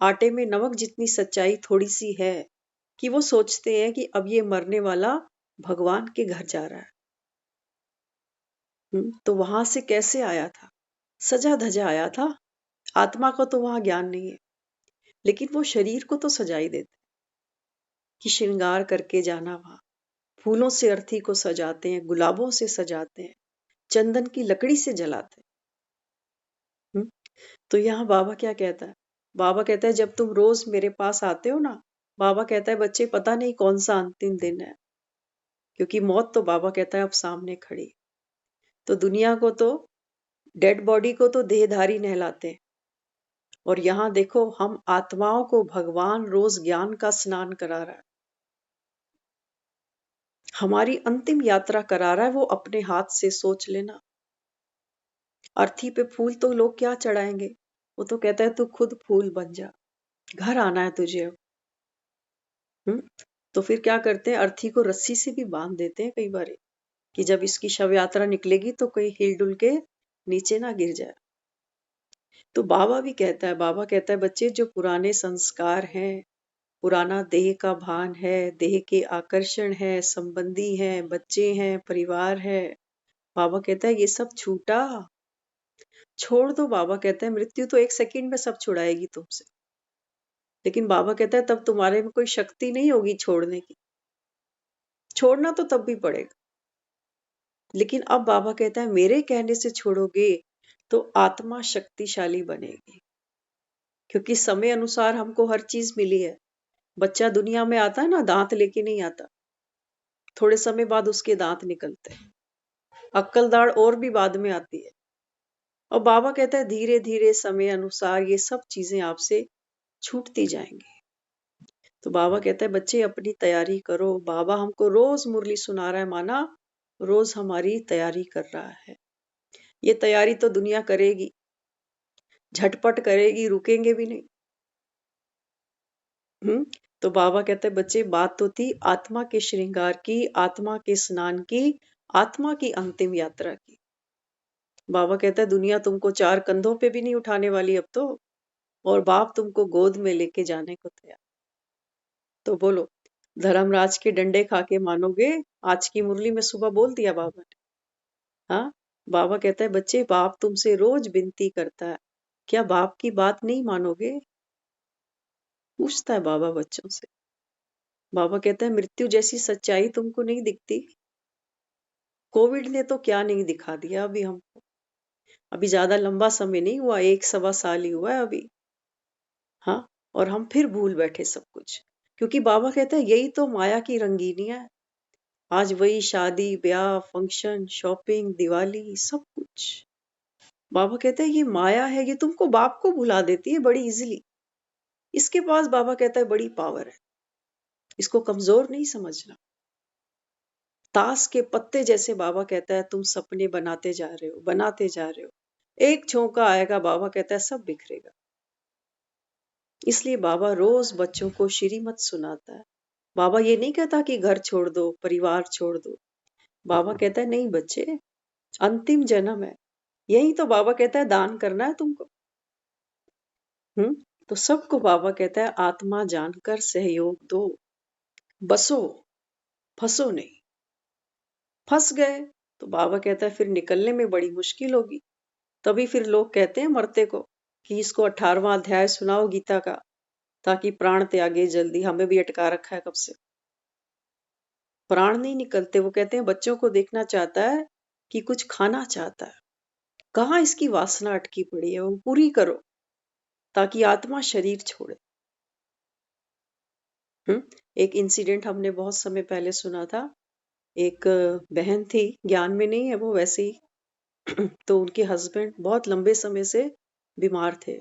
आटे में नमक जितनी सच्चाई थोड़ी सी है कि वो सोचते हैं कि अब ये मरने वाला भगवान के घर जा रहा है। तो वहां से कैसे आया था? सजा धजा आया था। आत्मा को तो वहां ज्ञान नहीं है, लेकिन वो शरीर को तो सजाई देते कि श्रृंगार करके जाना। वहां फूलों से अर्थी को सजाते हैं, गुलाबों से सजाते हैं, चंदन की लकड़ी से जलाते हैं। तो यहाँ बाबा क्या कहता है? बाबा कहता है जब तुम रोज मेरे पास आते हो ना, बाबा कहता है बच्चे पता नहीं कौन सा अंतिम दिन है, क्योंकि मौत तो बाबा कहता है अब सामने खड़ी। तो दुनिया को तो, डेड बॉडी को तो देहधारी नहलाते हैं, और यहाँ देखो हम आत्माओं को भगवान रोज ज्ञान का स्नान करा रहा है। हमारी अंतिम यात्रा करा रहा है वो अपने हाथ से। सोच लेना, अर्थी पे फूल तो लोग क्या चढ़ाएंगे, वो तो कहता है तू खुद फूल बन जा, घर आना है तुझे अब। तो फिर क्या करते हैं, अर्थी को रस्सी से भी बांध देते हैं कई बार, कि जब इसकी शव यात्रा निकलेगी तो कोई हिल डुल के नीचे ना गिर जाए। तो बाबा भी कहता है, बाबा कहता है बच्चे जो पुराने संस्कार हैं, पुराना देह का भान है, देह के आकर्षण है, संबंधी हैं, बच्चे हैं, परिवार है, बाबा कहता है ये सब छूटा, छोड़ दो। बाबा कहता है मृत्यु तो 1 सेकंड में सब छुड़ाएगी तुमसे, लेकिन बाबा कहता है तब तुम्हारे में कोई शक्ति नहीं होगी छोड़ने की। छोड़ना तो तब भी पड़ेगा, लेकिन अब बाबा कहता है मेरे कहने से छोड़ोगे तो आत्मा शक्तिशाली बनेगी, क्योंकि समय अनुसार हमको हर चीज मिली है। बच्चा दुनिया में आता है ना, दांत लेके नहीं आता, थोड़े समय बाद उसके दांत निकलते हैं। अक्कल दाढ़ और भी बाद में आती है। और बाबा कहता है धीरे धीरे समय अनुसार ये सब चीजें आपसे छूटती जाएंगी। तो बाबा कहता है बच्चे अपनी तैयारी करो। बाबा हमको रोज मुरली सुना रहा है, माना रोज हमारी तैयारी कर रहा है। ये तैयारी तो दुनिया करेगी, झटपट करेगी, रुकेंगे भी नहीं। तो बाबा कहते हैं बच्चे बात तो थी आत्मा के श्रृंगार की, आत्मा के स्नान की, आत्मा की अंतिम यात्रा की। बाबा कहता है दुनिया तुमको 4 कंधों पे भी नहीं उठाने वाली अब तो, और बाप तुमको गोद में लेके जाने को तैयार। तो बोलो, धर्मराज के डंडे खा के मानोगे? आज की मुरली में सुबह बोल दिया बाबा ने। हाँ, बाबा कहता है बच्चे बाप तुमसे रोज विनती करता है, क्या बाप की बात नहीं मानोगे? पूछता है बाबा बच्चों से। बाबा कहता है मृत्यु जैसी सच्चाई तुमको नहीं दिखती? कोविड ने तो क्या नहीं दिखा दिया अभी हमको। अभी ज्यादा लंबा समय नहीं हुआ, 1-1.25 साल ही हुआ है अभी। हाँ, और हम फिर भूल बैठे सब कुछ, क्योंकि बाबा कहता है यही तो माया की रंगीनियां है। आज वही शादी ब्याह, फंक्शन, शॉपिंग, दिवाली, सब कुछ। बाबा कहता है ये माया है, ये तुमको बाप को भुला देती है बड़ी इजीली। इसके पास बाबा कहता है बड़ी पावर है, इसको कमजोर नहीं समझना। ताश के पत्ते जैसे बाबा कहता है तुम सपने बनाते जा रहे हो, बनाते जा रहे हो। एक झोंका आएगा, बाबा कहता है सब बिखरेगा। इसलिए बाबा रोज बच्चों को श्रीमत सुनाता है। बाबा ये नहीं कहता कि घर छोड़ दो, परिवार छोड़ दो। बाबा कहता है नहीं बच्चे, अंतिम जन्म है, यही तो बाबा कहता है दान करना है तुमको। तो सबको बाबा कहता है आत्मा जानकर सहयोग दो, बसो, फंसो नहीं। फंस गए तो बाबा कहता है फिर निकलने में बड़ी मुश्किल होगी। तभी फिर लोग कहते हैं मरते को कि इसको 18वां अध्याय सुनाओ गीता का, ताकि प्राण त्यागे जल्दी, हमें भी अटका रखा है कब से। प्राण नहीं निकलते। वो कहते हैं बच्चों को देखना चाहता है कि कुछ खाना चाहता है, कहाँ इसकी वासना अटकी पड़ी है, वो पूरी करो ताकि आत्मा शरीर छोड़े। एक इंसिडेंट हमने बहुत समय पहले सुना था। एक बहन थी, ज्ञान में नहीं है वो, वैसे ही तो उनके हस्बैंड बहुत लंबे समय से बीमार थे।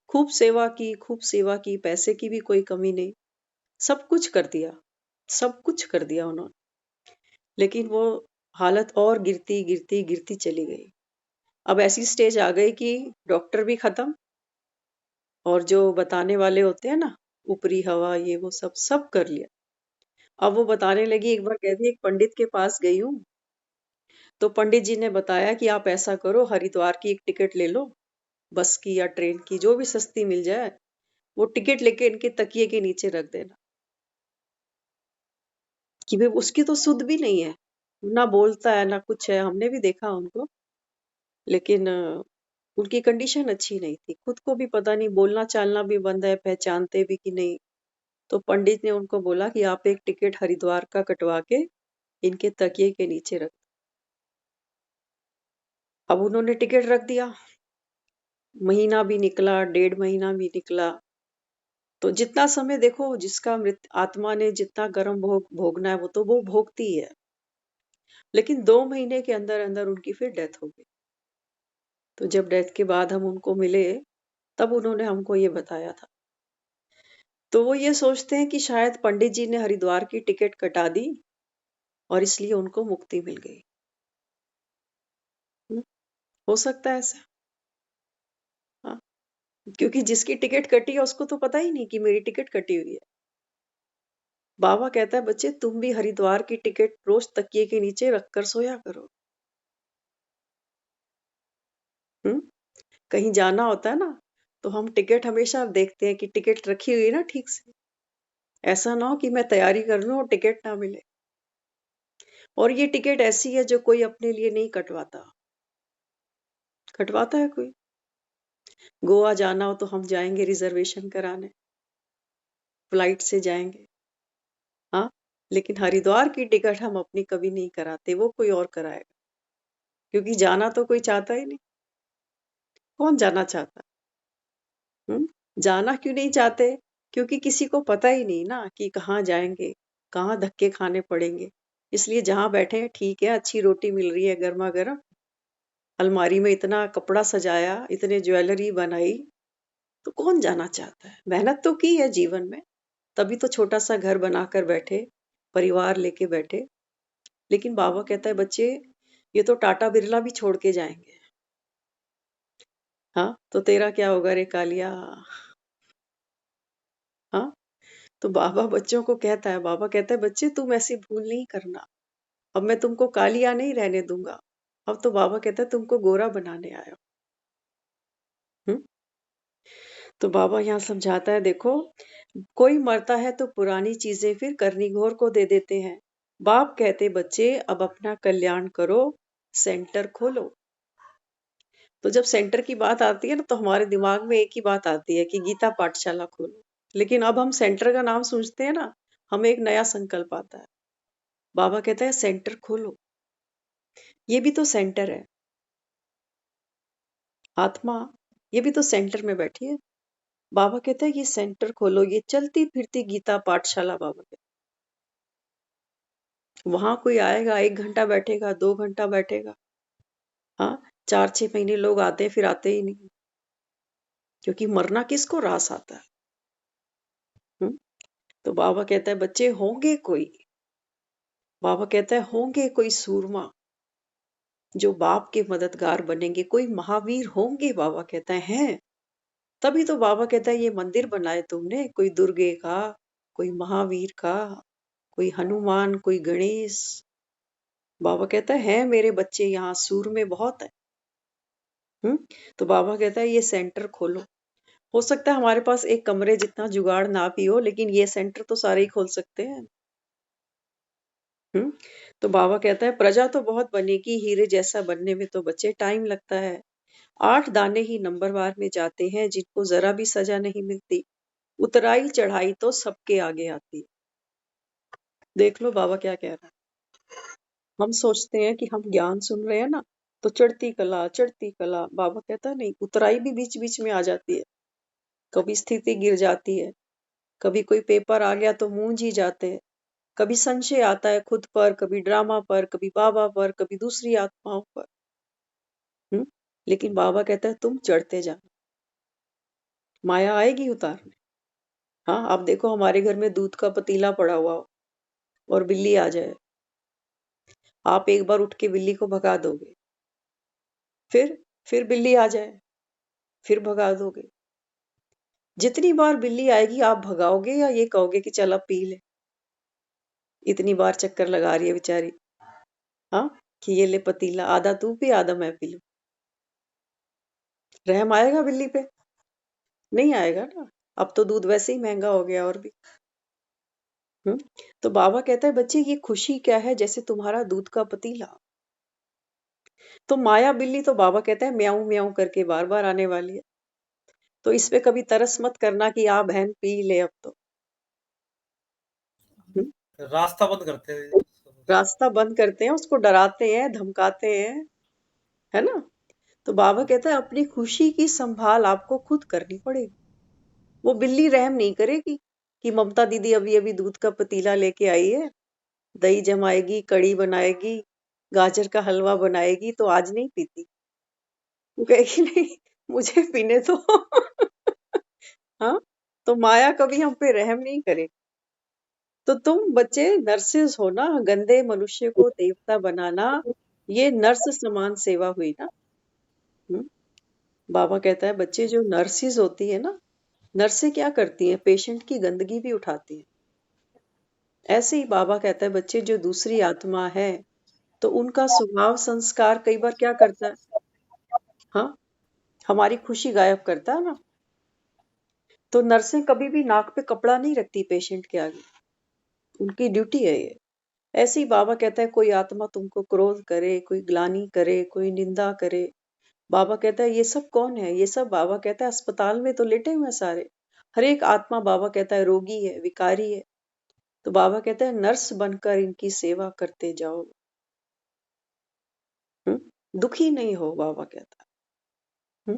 खूब सेवा की, खूब सेवा की, पैसे की भी कोई कमी नहीं, सब कुछ कर दिया, सब कुछ कर दिया उन्होंने, लेकिन वो हालत और गिरती गिरती गिरती चली गई। अब ऐसी स्टेज आ गई कि डॉक्टर भी खत्म, और जो बताने वाले होते हैं ना, ऊपरी हवा, ये वो सब सब कर लिया। अब वो बताने लगी, एक बार कहती एक पंडित के पास गई हूँ, तो पंडित जी ने बताया कि आप ऐसा करो, हरिद्वार की एक टिकट ले लो, बस की या ट्रेन की, जो भी सस्ती मिल जाए, वो टिकट लेके इनके तकिए के नीचे रख देना। कि भाई उसकी तो सुध भी नहीं है, ना बोलता है ना कुछ है, हमने भी देखा उनको, लेकिन उनकी कंडीशन अच्छी नहीं थी, खुद को भी पता नहीं, बोलना चालना भी बंद है, पहचानते भी कि नहीं। तो पंडित ने उनको बोला कि आप एक टिकट हरिद्वार का कटवा के इनके तकिए के नीचे रख। अब उन्होंने टिकट रख दिया, महीना भी निकला, 1.5 महीना भी निकला, तो जितना समय देखो, जिसका मृत आत्मा ने जितना कर्म भोगना है वो तो वो भोगती है, लेकिन 2 महीने के अंदर अंदर उनकी फिर डेथ हो गई। तो जब डेथ के बाद हम उनको मिले, तब उन्होंने हमको ये बताया था। तो वो ये सोचते हैं कि शायद पंडित जी ने हरिद्वार की टिकट कटा दी और इसलिए उनको मुक्ति मिल गई। हो सकता है ऐसा। हाँ, क्योंकि जिसकी टिकट कटी है उसको तो पता ही नहीं कि मेरी टिकट कटी हुई है। बाबा कहता है बच्चे, तुम भी हरिद्वार की टिकट रोज तकिए के नीचे रखकर सोया करो। कहीं जाना होता है ना, तो हम टिकट हमेशा देखते हैं कि टिकट रखी हुई है ना ठीक से। ऐसा ना हो कि मैं तैयारी कर लूं और टिकट ना मिले। और ये टिकट ऐसी है जो कोई अपने लिए नहीं कटवाता। कटवाता है कोई? गोवा जाना हो तो हम जाएंगे रिजर्वेशन कराने, फ्लाइट से जाएंगे। हाँ, लेकिन हरिद्वार की टिकट हम अपनी कभी नहीं कराते, वो कोई और कराएगा, क्योंकि जाना तो कोई चाहता ही नहीं। कौन जाना चाहता? जाना क्यों नहीं चाहते? क्योंकि किसी को पता ही नहीं ना कि कहाँ जाएंगे, कहाँ धक्के खाने पड़ेंगे। इसलिए जहां बैठे हैं ठीक है, अच्छी रोटी मिल रही है गर्मा गर्म, अलमारी में इतना कपड़ा सजाया, इतने ज्वेलरी बनाई, तो कौन जाना चाहता है? मेहनत तो की है जीवन में, तभी तो छोटा सा घर बनाकर बैठे, परिवार लेके बैठे। लेकिन बाबा कहता है बच्चे, ये तो टाटा बिरला भी छोड़ के जाएंगे। हाँ, तो तेरा क्या होगा रे कालिया? हाँ, तो बाबा बच्चों को कहता है, बाबा कहता है बच्चे तुम ऐसी भूल नहीं करना, अब मैं तुमको कालिया नहीं रहने दूंगा। अब तो बाबा कहता है तुमको गोरा बनाने आया हूं। तो बाबा यहाँ समझाता है, देखो कोई मरता है तो पुरानी चीजें फिर करनीघोर को दे देते हैं। बाप कहते बच्चे अब अपना कल्याण करो, सेंटर खोलो। तो जब सेंटर की बात आती है ना, तो हमारे दिमाग में एक ही बात आती है कि गीता पाठशाला खोलो। लेकिन अब हम सेंटर का नाम सोचते हैं ना, हमें एक नया संकल्प आता है। बाबा कहता है सेंटर खोलो, ये भी तो सेंटर है। आत्मा ये भी तो सेंटर में बैठी है। बाबा कहता है ये सेंटर खोलो, ये चलती फिरती गीता पाठशाला। बाबा कहते वहां कोई आएगा, 1 घंटा बैठेगा, 2 घंटा बैठेगा। हाँ, 4-6 महीने लोग आते हैं, फिर आते ही नहीं, क्योंकि मरना किसको रास आता है। तो बाबा कहता है बच्चे होंगे कोई, बाबा कहता है होंगे कोई सूरमा जो बाप के मददगार बनेंगे, कोई महावीर होंगे। बाबा कहता है तभी तो बाबा कहता है ये मंदिर बनाए तुमने, कोई दुर्गे का, कोई महावीर का, कोई हनुमान, कोई गणेश। बाबा कहता है मेरे बच्चे यहाँ सूर में बहुत है। तो बाबा कहता है ये सेंटर खोलो। हो सकता है हमारे पास एक कमरे जितना जुगाड़ ना भी हो, लेकिन ये सेंटर तो सारे ही खोल सकते हैं। तो बाबा कहता है प्रजा तो बहुत बनेगी, हीरे जैसा बनने में तो बच्चे टाइम लगता है। 8 दाने ही नंबरवार में जाते हैं, जिनको जरा भी सजा नहीं मिलती। उतराई चढ़ाई तो सबके आगे आती है। देख लो बाबा क्या कह रहा है। हम सोचते हैं कि हम ज्ञान सुन रहे हैं ना, तो चढ़ती कला चढ़ती कला। बाबा कहता है नहीं, उतराई भी बीच बीच में आ जाती है। कभी स्थिति गिर जाती है, कभी कोई पेपर आ गया तो मूंझ ही जाते हैं, कभी संशय आता है खुद पर, कभी ड्रामा पर, कभी बाबा पर, कभी दूसरी आत्माओं पर। लेकिन बाबा कहता है तुम चढ़ते जाना, माया आएगी उतारने। हाँ, आप देखो हमारे घर में दूध का पतीला पड़ा हुआ हो और बिल्ली आ जाए, आप एक बार उठ के बिल्ली को भगा दोगे, फिर बिल्ली आ जाए, फिर भगा दोगे। जितनी बार बिल्ली आएगी आप भगाओगे या ये कहोगे कि चल अब पी ले, इतनी बार चक्कर लगा रही है बेचारी। हाँ, कि ये ले पतीला, आधा तू पी आधा मैं पी लूं। रहम आएगा बिल्ली पे? नहीं आएगा ना। अब तो दूध वैसे ही महंगा हो गया और भी। तो बाबा कहता है बच्चे ये खुशी क्या है, जैसे तुम्हारा दूध का पतीला। तो माया बिल्ली तो बाबा कहता है म्याऊं म्याऊं करके बार बार आने वाली है। तो इस पे कभी तरस मत करना कि आ बहन पी ले अब तो। रास्ता बंद करते हैं, रास्ता बंद करते हैं, उसको डराते हैं, धमकाते हैं, है ना। तो बाबा कहता है अपनी खुशी की संभाल आपको खुद करनी पड़ेगी। वो बिल्ली रहम नहीं करेगी कि ममता दीदी अभी अभी दूध का पतीला लेके आई है, दही जमाएगी, कड़ी बनाएगी, गाजर का हलवा बनाएगी, तो आज नहीं पीती। वो कहेगी नहीं, मुझे पीने दो। हाँ, तो माया कभी हम पे रहम नहीं करे। तो तुम बच्चे नर्सेज हो ना, गंदे मनुष्य को देवता बनाना, ये नर्स समान सेवा हुई ना। बाबा कहता है बच्चे जो नर्सेज होती है ना, नर्सें क्या करती हैं, पेशेंट की गंदगी भी उठाती हैं। ऐसे ही बाबा कहता है बच्चे जो दूसरी आत्मा है, तो उनका स्वभाव संस्कार कई बार क्या करता है, हाँ, हमारी खुशी गायब करता है ना। तो नर्सें कभी भी नाक पे कपड़ा नहीं रखती पेशेंट के आगे, उनकी ड्यूटी है ये। ऐसे ही बाबा कहता है कोई आत्मा तुमको क्रोध करे, कोई ग्लानि करे, कोई निंदा करे, बाबा कहता है ये सब कौन है, ये सब बाबा कहता है अस्पताल में तो लेटे हुए हैं सारे। हर एक आत्मा बाबा कहता है रोगी है, विकारी है। तो बाबा कहता है नर्स बनकर इनकी सेवा करते जाओ, दुखी नहीं हो। बाबा कहता है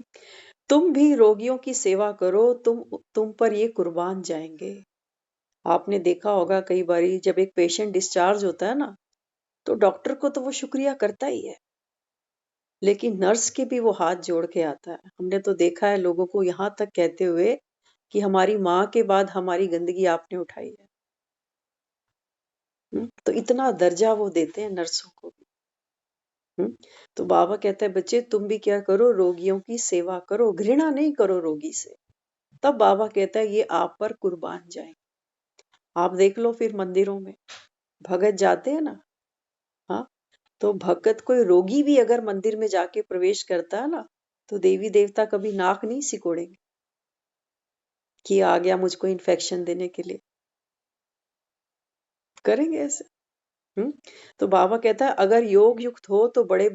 तुम भी रोगियों की सेवा करो, तुम पर ये कुर्बान जाएंगे। आपने देखा होगा कई बारी जब एक पेशेंट डिस्चार्ज होता है ना, तो डॉक्टर को तो वो शुक्रिया करता ही है, लेकिन नर्स के भी वो हाथ जोड़ के आता है। हमने तो देखा है लोगों को यहाँ तक कहते हुए कि हमारी माँ के बाद हमारी गंदगी आपने उठाई है। तो इतना दर्जा वो देते हैं नर्सों को भी। तो बाबा कहता है बच्चे तुम भी क्या करो, रोगियों की सेवा करो, घृणा नहीं करो रोगी से। तब बाबा कहता है ये आप पर कुर्बान जाएंगे। आप देख लो फिर मंदिरों में भगत जाते हैं ना, हाँ, तो भगत कोई रोगी भी अगर मंदिर में जाके प्रवेश करता है ना, तो देवी देवता कभी नाक नहीं सिकोड़ेंगे कि आ गया मुझको इन्फेक्शन देने के लिए, करेंगे ऐसे। तो बाबा कहता है अगर योग युक्त हो तो बड़े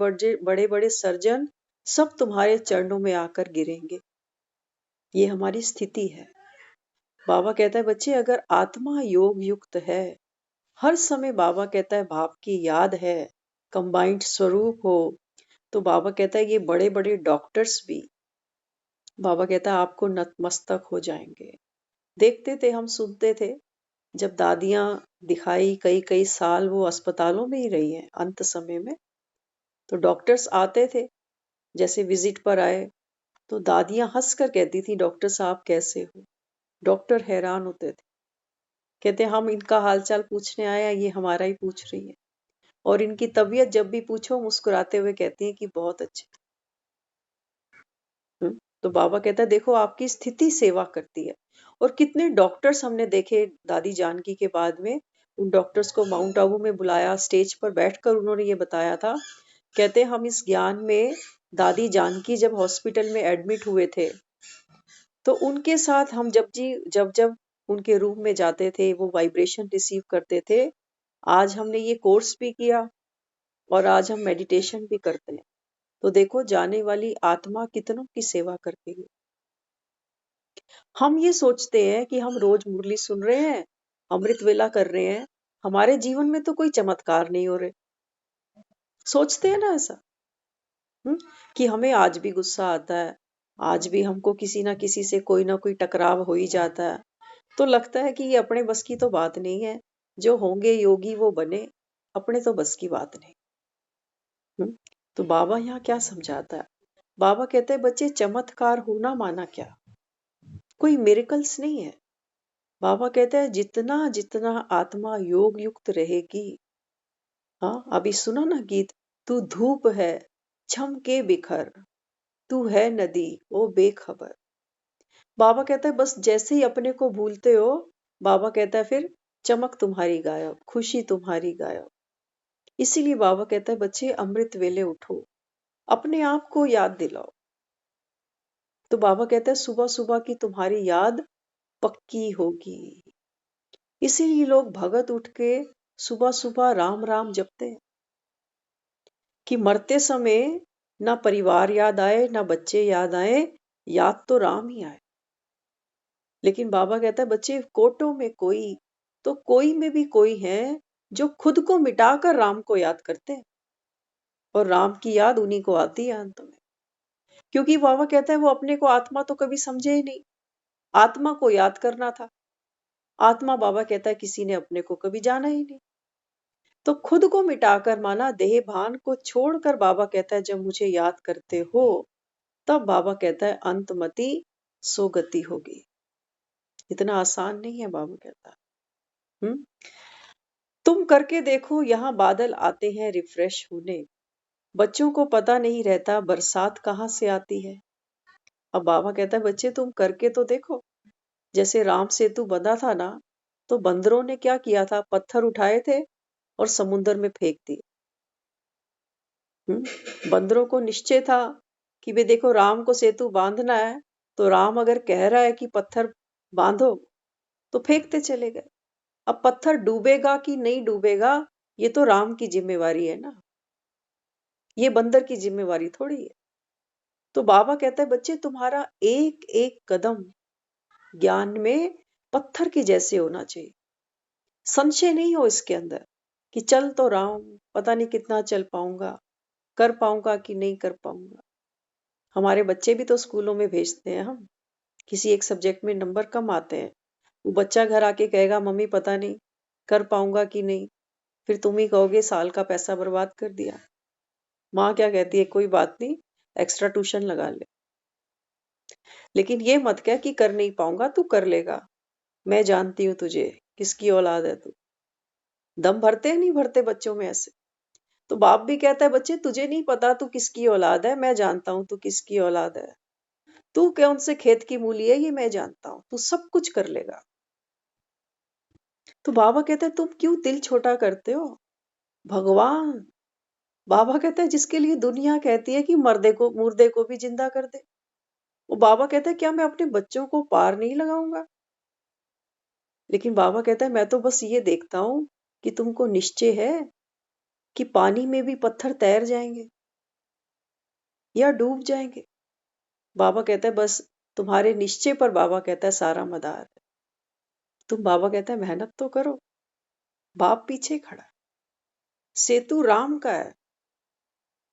बड़े सर्जन सब तुम्हारे चरणों में आकर गिरेंगे। ये हमारी स्थिति है। बाबा कहता है बच्चे अगर आत्मा योग युक्त है, हर समय बाबा कहता है भाव की याद है, कंबाइंड स्वरूप हो, तो बाबा कहता है ये बड़े बड़े डॉक्टर्स भी, बाबा कहता है आपको नतमस्तक हो जाएंगे। देखते थे, हम सुनते थे, जब दादियां दिखाई कई कई साल वो अस्पतालों में ही रही हैं अंत समय में, तो डॉक्टर्स आते थे, जैसे विजिट पर आए, तो दादियां हंस कर कहती थी डॉक्टर साहब कैसे हो। डॉक्टर हैरान होते थे, कहते हम इनका हालचाल पूछने आए हैं, ये हमारा ही पूछ रही है। और इनकी तबीयत जब भी पूछो मुस्कुराते हुए कहती हैं कि बहुत अच्छे। तो बाबा कहता है देखो आपकी स्थिति सेवा करती है। और कितने डॉक्टर्स हमने देखे दादी जानकी के बाद में, उन डॉक्टर्स को माउंट आबू में बुलाया, स्टेज पर बैठकर उन्होंने ये बताया था। कहते हम इस ज्ञान में दादी जानकी जब हॉस्पिटल में एडमिट हुए थे, तो उनके साथ हम जब जब उनके रूम में जाते थे, वो वाइब्रेशन रिसीव करते थे। आज हमने ये कोर्स भी किया और आज हम मेडिटेशन भी करते हैं। तो देखो जाने वाली आत्मा कितनों की सेवा करती है। हम ये सोचते हैं कि हम रोज मुरली सुन रहे हैं, अमृत वेला कर रहे हैं, हमारे जीवन में तो कोई चमत्कार नहीं हो रहे। सोचते हैं ना ऐसा? कि हमें आज भी गुस्सा आता है, आज भी हमको किसी ना किसी से कोई ना कोई टकराव हो ही जाता है। तो लगता है कि ये अपने बस की तो बात नहीं है, जो होंगे योगी वो बने, अपने तो बस की बात नहीं। तो बाबा यहाँ क्या समझाता है? बाबा कहते हैं बच्चे चमत्कार होना माना क्या, कोई मिरेकल्स नहीं है। बाबा कहते हैं जितना जितना आत्मा योग युक्त रहेगी, हाँ अभी सुना ना गीत, तू धूप है छमके बिखर, तू है नदी ओ बेखबर। बाबा कहता है बस जैसे ही अपने को भूलते हो, बाबा कहता है फिर चमक तुम्हारी गायब, खुशी तुम्हारी गायब। इसीलिए बाबा कहता है बच्चे अमृत वेले उठो, अपने आप को याद दिलाओ। तो बाबा कहता है सुबह सुबह की तुम्हारी याद पक्की होगी। इसीलिए लोग भगत उठ के सुबह सुबह राम राम जपते हैं कि मरते समय ना परिवार याद आए, ना बच्चे याद आए, याद तो राम ही आए। लेकिन बाबा कहता है बच्चे कोटों में कोई, तो कोई में भी कोई है जो खुद को मिटाकर राम को याद करते हैं, और राम की याद उन्हीं को आती है अंत में। क्योंकि बाबा कहता है वो अपने को आत्मा तो कभी समझे ही नहीं, आत्मा को याद करना था। आत्मा बाबा कहता है किसी ने अपने को कभी जाना ही नहीं। तो खुद को मिटाकर माना देह भान को छोड़कर, बाबा कहता है जब मुझे याद करते हो, तब बाबा कहता है अंतमति सोगति होगी। इतना आसान नहीं है बाबा कहता। तुम करके देखो, यहाँ बादल आते हैं रिफ्रेश होने, बच्चों को पता नहीं रहता बरसात कहाँ से आती है। अब बाबा कहता है बच्चे तुम करके तो देखो। जैसे राम सेतु बंधा था ना, तो बंदरों ने क्या किया था, पत्थर उठाए थे और समुद्र में फेंक दिए। बंदरों को निश्चय था कि वे देखो राम को सेतु बांधना है, तो राम अगर कह रहा है कि पत्थर बांधो, तो फेंकते चले गए। अब पत्थर डूबेगा कि नहीं डूबेगा, ये तो राम की जिम्मेवारी है ना, ये बंदर की जिम्मेवारी थोड़ी है। तो बाबा कहता है बच्चे तुम्हारा एक एक कदम ज्ञान में पत्थर के जैसे होना चाहिए। संशय नहीं हो इसके अंदर कि चल तो रहा हूं, पता नहीं कितना चल पाऊंगा, कर पाऊंगा कि नहीं कर पाऊंगा। हमारे बच्चे भी तो स्कूलों में भेजते हैं हम, किसी एक सब्जेक्ट में नंबर कम आते हैं, वो बच्चा घर आके कहेगा मम्मी पता नहीं कर पाऊंगा कि नहीं। फिर तुम ही कहोगे साल का पैसा बर्बाद कर दिया। माँ क्या कहती है, कोई बात नहीं, एक्स्ट्रा ट्यूशन लगा ले, लेकिन ये मत कह कि कर नहीं पाऊंगा, तू कर लेगा, मैं जानती हूं तुझे, किसकी औलाद है तू। दम भरते हैं नहीं भरते बच्चों में ऐसे। तो बाप भी कहता है बच्चे तुझे नहीं पता तू किसकी औलाद है, मैं जानता हूं तू किसकी औलाद है। तू कौन से खेत की मूली है ये मैं जानता हूं, तू सब कुछ कर लेगा। तो बाबा कहते हैं तुम क्यों दिल छोटा करते हो। भगवान, बाबा कहता है जिसके लिए दुनिया कहती है कि मुर्दे को भी जिंदा कर दे, वो बाबा कहता है क्या मैं अपने बच्चों को पार नहीं लगाऊंगा। लेकिन बाबा कहता है मैं तो बस ये देखता हूं कि तुमको निश्चय है कि पानी में भी पत्थर तैर जाएंगे या डूब जाएंगे। बाबा कहता है बस तुम्हारे निश्चय पर, बाबा कहता है सारा मदार है। तुम, बाबा कहता है मेहनत तो करो। बाप पीछे खड़ा है, सेतु राम का है,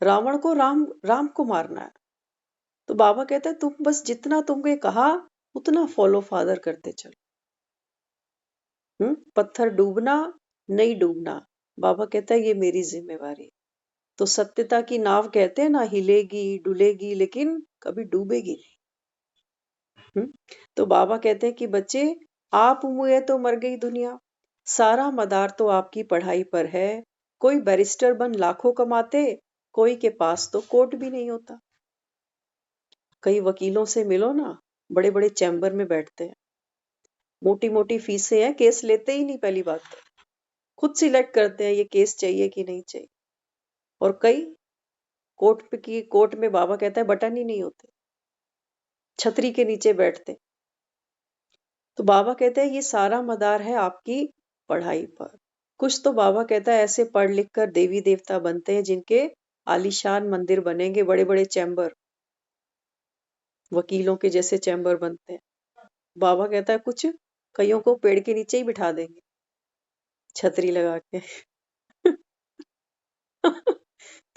रावण को राम को मारना है। तो बाबा कहता है तुम बस जितना तुमने कहा उतना फॉलो फादर करते चलो। पत्थर डूबना नहीं डूबना, बाबा कहता है ये मेरी जिम्मेवारी है। तो सत्यता की नाव कहते हैं ना, हिलेगी डुलेगी लेकिन कभी डूबेगी नहीं। तो बाबा कहते हैं कि बच्चे आप मुए तो मर गई दुनिया, सारा मदार तो आपकी पढ़ाई पर है। कोई बैरिस्टर बन लाखों कमाते, कोई के पास तो कोट भी नहीं होता। कई वकीलों से मिलो ना, बड़े बड़े चैम्बर में बैठते हैं, मोटी मोटी फीसें हैं, केस लेते ही नहीं। पहली बात तो खुद सिलेक्ट करते हैं ये केस चाहिए कि नहीं चाहिए। और कई कोर्ट में बाबा कहता है बटन ही नहीं होते, छतरी के नीचे बैठते। तो बाबा कहते हैं ये सारा मदार है आपकी पढ़ाई पर। कुछ तो बाबा कहता है ऐसे पढ़ लिख कर देवी देवता बनते हैं जिनके आलीशान मंदिर बनेंगे, बड़े बड़े चैम्बर, वकीलों के जैसे चैम्बर बनते हैं। बाबा कहता है कुछ कईयों को पेड़ के नीचे ही बिठा देंगे छतरी लगा के।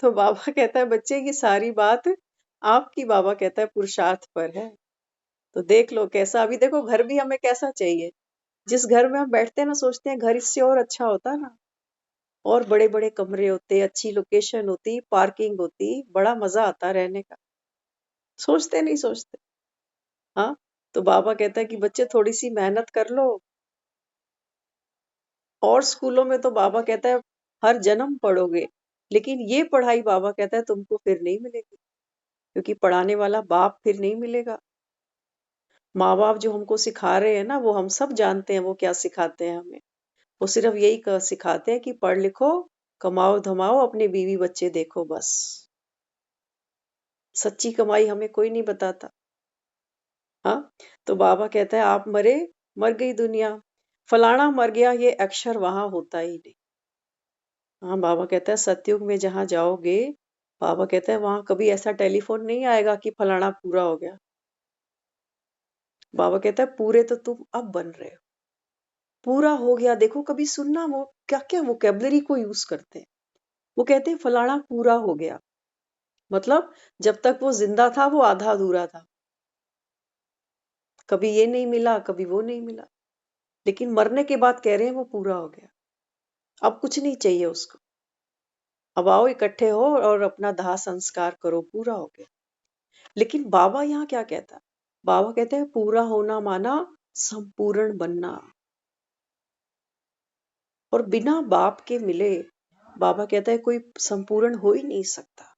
तो बाबा कहता है बच्चे ये सारी बात आपकी, बाबा कहता है, पुरुषार्थ पर है। तो देख लो कैसा, अभी देखो घर भी हमें कैसा चाहिए। जिस घर में हम बैठते हैं ना, सोचते हैं घर इससे और अच्छा होता ना, और बड़े बड़े कमरे होते, अच्छी लोकेशन होती, पार्किंग होती, बड़ा मजा आता रहने का। सोचते नहीं सोचते? हाँ। तो बाबा कहता है कि बच्चे थोड़ी सी मेहनत कर लो। और स्कूलों में तो बाबा कहता है हर जन्म पढ़ोगे, लेकिन ये पढ़ाई बाबा कहता है तुमको फिर नहीं मिलेगी, क्योंकि पढ़ाने वाला बाप फिर नहीं मिलेगा। माँ बाप जो हमको सिखा रहे हैं ना, वो हम सब जानते हैं वो क्या सिखाते हैं हमें। वो सिर्फ यही सिखाते हैं कि पढ़ लिखो, कमाओ धमाओ, अपने बीवी बच्चे देखो, बस। सच्ची कमाई हमें कोई नहीं बताता। हाँ। तो बाबा कहता है आप मरे, मर गई दुनिया, फलाना मर गया, ये अक्षर वहां होता ही नहीं। हाँ, बाबा कहता है सतयुग में जहां जाओगे, बाबा कहता है वहां कभी ऐसा टेलीफोन नहीं आएगा कि फलाना पूरा हो गया। बाबा कहता है पूरे तो तुम अब बन रहे हो, पूरा हो गया। देखो कभी सुनना, वो क्या क्या वोकेबलरी को यूज करते हैं। वो कहते हैं फलाना पूरा हो गया, मतलब जब तक वो जिंदा था वो आधा अधूरा था, कभी ये नहीं मिला कभी वो नहीं मिला, लेकिन मरने के बाद कह रहे हैं वो पूरा हो गया, अब कुछ नहीं चाहिए उसको, अब आओ इकट्ठे हो और अपना दाह संस्कार करो, पूरा हो गया। लेकिन बाबा यहाँ क्या कहता है? बाबा कहते हैं पूरा होना माना संपूर्ण बनना, और बिना बाप के मिले बाबा कहता है कोई संपूर्ण हो ही नहीं सकता।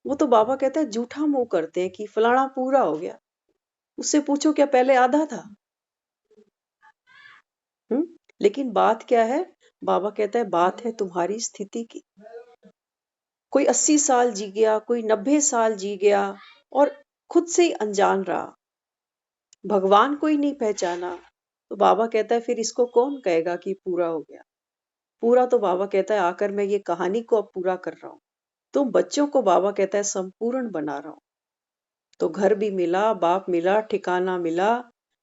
वो तो बाबा कहता है झूठा मुंह करते हैं कि फलाना पूरा हो गया, उससे पूछो क्या पहले आधा था? हम्म। लेकिन बात क्या है? बाबा कहता है बात है तुम्हारी स्थिति की। कोई 80 साल जी गया, कोई 90 साल जी गया, और खुद से ही अनजान रहा, भगवान को ही नहीं पहचाना। तो बाबा कहता है फिर इसको कौन कहेगा कि पूरा हो गया? पूरा तो बाबा कहता है आकर मैं ये कहानी को अब पूरा कर रहा हूं। तुम बच्चों को बाबा कहता है संपूर्ण बना रहा हूं। तो घर भी मिला, बाप मिला, ठिकाना मिला।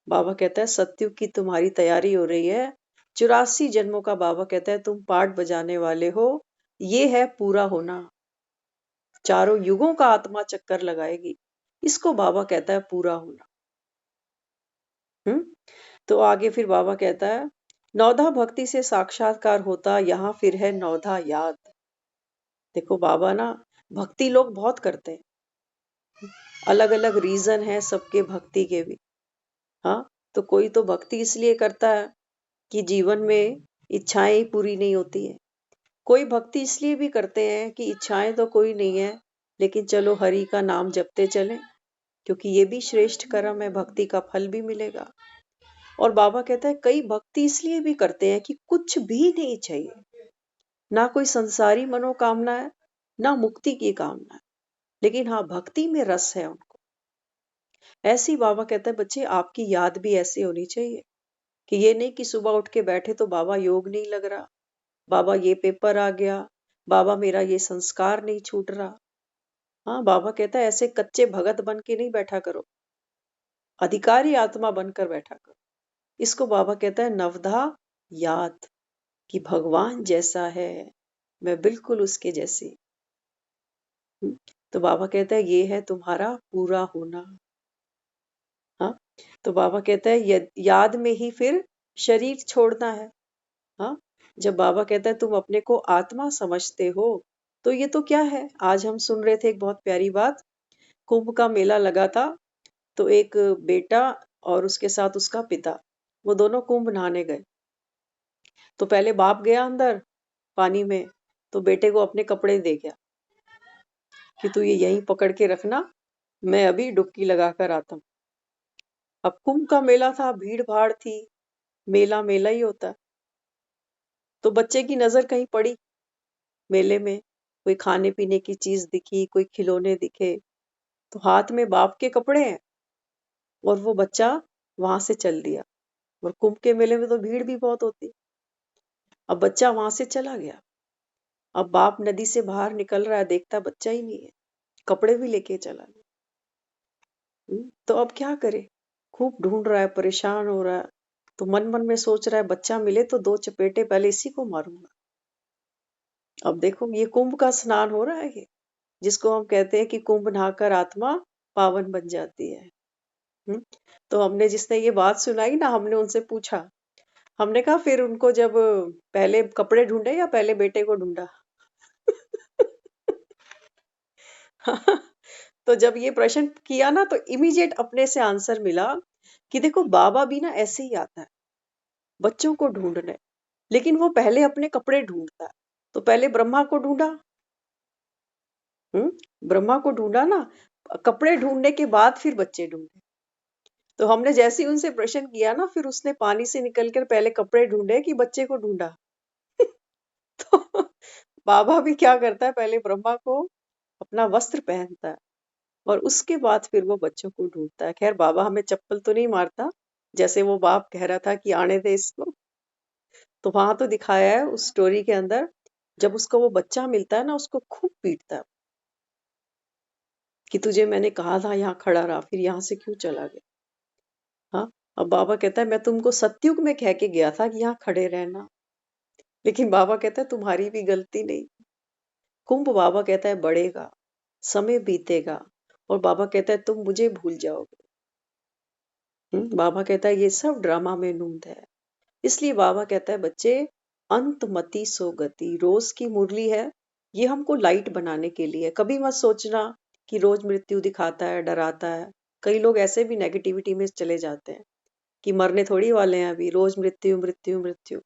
बाबा कहता है सत्युग की तुम्हारी तैयारी हो रही है, 84 जन्मों का बाबा कहता है तुम पाठ बजाने वाले हो। ये है पूरा होना, चारों युगों का आत्मा चक्कर लगाएगी, इसको बाबा कहता है पूरा होना। हम्म। तो आगे फिर बाबा कहता है नौधा भक्ति से साक्षात्कार होता, यहाँ फिर है नौधा याद। देखो बाबा ना, भक्ति लोग बहुत करते हैं, अलग अलग रीजन है सबके भक्ति के भी। हाँ। तो कोई तो भक्ति इसलिए करता है कि जीवन में इच्छाएं ही पूरी नहीं होती है। कोई भक्ति इसलिए भी करते हैं कि इच्छाएं तो कोई नहीं है, लेकिन चलो हरि का नाम जपते चलें, क्योंकि ये भी श्रेष्ठ कर्म है, भक्ति का फल भी मिलेगा। और बाबा कहता है कई भक्ति इसलिए भी करते हैं कि कुछ भी नहीं चाहिए, ना कोई संसारी मनोकामना है, ना मुक्ति की कामना है, लेकिन हाँ भक्ति में रस है उनको। ऐसी बाबा कहता है बच्चे आपकी याद भी ऐसी होनी चाहिए कि ये नहीं कि सुबह उठ के बैठे तो बाबा योग नहीं लग रहा, बाबा ये पेपर आ गया, बाबा मेरा ये संस्कार नहीं छूट रहा। हाँ, बाबा कहता है ऐसे कच्चे भगत बन के नहीं बैठा करो, अधिकारी आत्मा बनकर बैठा करो। इसको बाबा कहता है नवधा याद, कि भगवान जैसा है मैं बिल्कुल उसके जैसी। तो बाबा कहता है ये है तुम्हारा पूरा होना। हाँ। तो बाबा कहता है याद में ही फिर शरीर छोड़ना है। हाँ। जब बाबा कहता है तुम अपने को आत्मा समझते हो, तो ये तो क्या है, आज हम सुन रहे थे एक बहुत प्यारी बात। कुंभ का मेला लगा था, तो एक बेटा और उसके साथ उसका पिता, वो दोनों कुंभ नहाने गए। तो पहले बाप गया अंदर पानी में, तो बेटे को अपने कपड़े दे गया कि तू ये यहीं पकड़ के रखना, मैं अभी डुबकी लगा कर आता हूँ। अब कुंभ का मेला था, भीड़ भाड़ थी, मेला मेला ही होता है। तो बच्चे की नजर कहीं पड़ी मेले में, कोई खाने पीने की चीज दिखी, कोई खिलौने दिखे, तो हाथ में बाप के कपड़े हैं और वो बच्चा वहां से चल दिया। और कुंभ के मेले में तो भीड़ भी बहुत होती। अब बच्चा वहां से चला गया। अब बाप नदी से बाहर निकल रहा है, देखता बच्चा ही नहीं है, कपड़े भी लेके चला गया। तो अब क्या करे, खूब ढूंढ रहा है, परेशान हो रहा है। तो मन मन में सोच रहा है बच्चा मिले तो दो चपेटे पहले इसी को मारूंगा। अब देखो ये कुंभ का स्नान हो रहा है, ये जिसको हम कहते हैं कि कुंभ नहाकर आत्मा पावन बन जाती है। हम्म? तो हमने जिसने ये बात सुनाई ना, हमने उनसे पूछा, हमने कहा फिर उनको जब पहले कपड़े ढूंढे या पहले बेटे को ढूंढा? तो जब ये प्रश्न किया ना, तो इमीडिएट अपने से आंसर मिला कि देखो बाबा भी ना ऐसे ही आता है बच्चों को ढूंढने, लेकिन वो पहले अपने कपड़े ढूंढता है। तो पहले ब्रह्मा को ढूंढा, ब्रह्मा को ढूंढा ना, कपड़े ढूंढने के बाद फिर बच्चे ढूंढे। तो हमने जैसे ही उनसे प्रश्न किया ना, फिर उसने पानी से निकलकर पहले कपड़े ढूंढे कि बच्चे को ढूंढा। तो बाबा भी क्या करता है, पहले ब्रह्मा को अपना वस्त्र पहनता है और उसके बाद फिर वो बच्चों को ढूंढता है। खैर बाबा हमें चप्पल तो नहीं मारता, जैसे वो बाप कह रहा था कि आने दे इसको। तो वहां तो दिखाया है उस स्टोरी के अंदर, जब उसको वो बच्चा मिलता है ना, उसको खूब पीटता है कि तुझे मैंने कहा था यहाँ खड़ा रहा, फिर यहाँ से क्यों चला गया। हाँ, अब बाबा कहता है मैं तुमको सतयुग में कह के गया था कि यहाँ खड़े रहना, लेकिन बाबा कहता है तुम्हारी भी गलती नहीं। कुंभ बाबा कहता है बढ़ेगा, समय बीतेगा, और बाबा कहता है तुम मुझे भूल जाओगे। बाबा कहता है ये सब ड्रामा में नूंद है। इसलिए बाबा कहता है बच्चे, अंत मति सो गति, रोज की मुरली है, ये हमको लाइट बनाने के लिए। कभी मत सोचना कि रोज मृत्यु दिखाता है, डराता है। कई लोग ऐसे भी नेगेटिविटी में चले जाते हैं कि मरने थोड़ी वाले हैं अभी, रोज मृत्यु मृत्यु मृत्यु।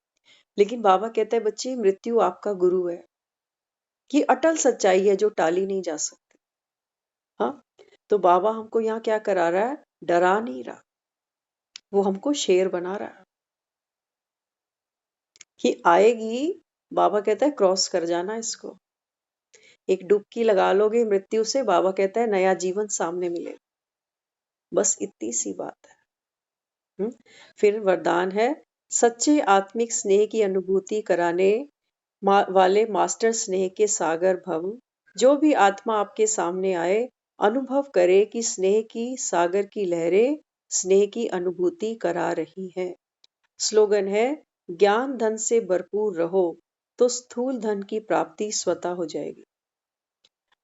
लेकिन बाबा कहता है बच्चे, मृत्यु आपका गुरु है, ये अटल सच्चाई है जो टाली नहीं जा सकती। हाँ, तो बाबा हमको यहाँ क्या करा रहा है, डरा नहीं रहा, वो हमको शेर बना रहा है कि आएगी। बाबा कहता है क्रॉस कर जाना इसको, एक डुबकी लगा लोगे मृत्यु से, बाबा कहता है नया जीवन सामने मिलेगा। बस इतनी सी बात है। फिर वरदान है, सच्चे आत्मिक स्नेह की अनुभूति कराने वाले मास्टर स्नेह के सागर भव। जो भी आत्मा आपके सामने आए, अनुभव करे कि स्नेह की सागर की लहरें स्नेह की अनुभूति करा रही हैं। स्लोगन है, ज्ञान धन से भरपूर रहो तो स्थूल धन की प्राप्ति स्वतः हो जाएगी।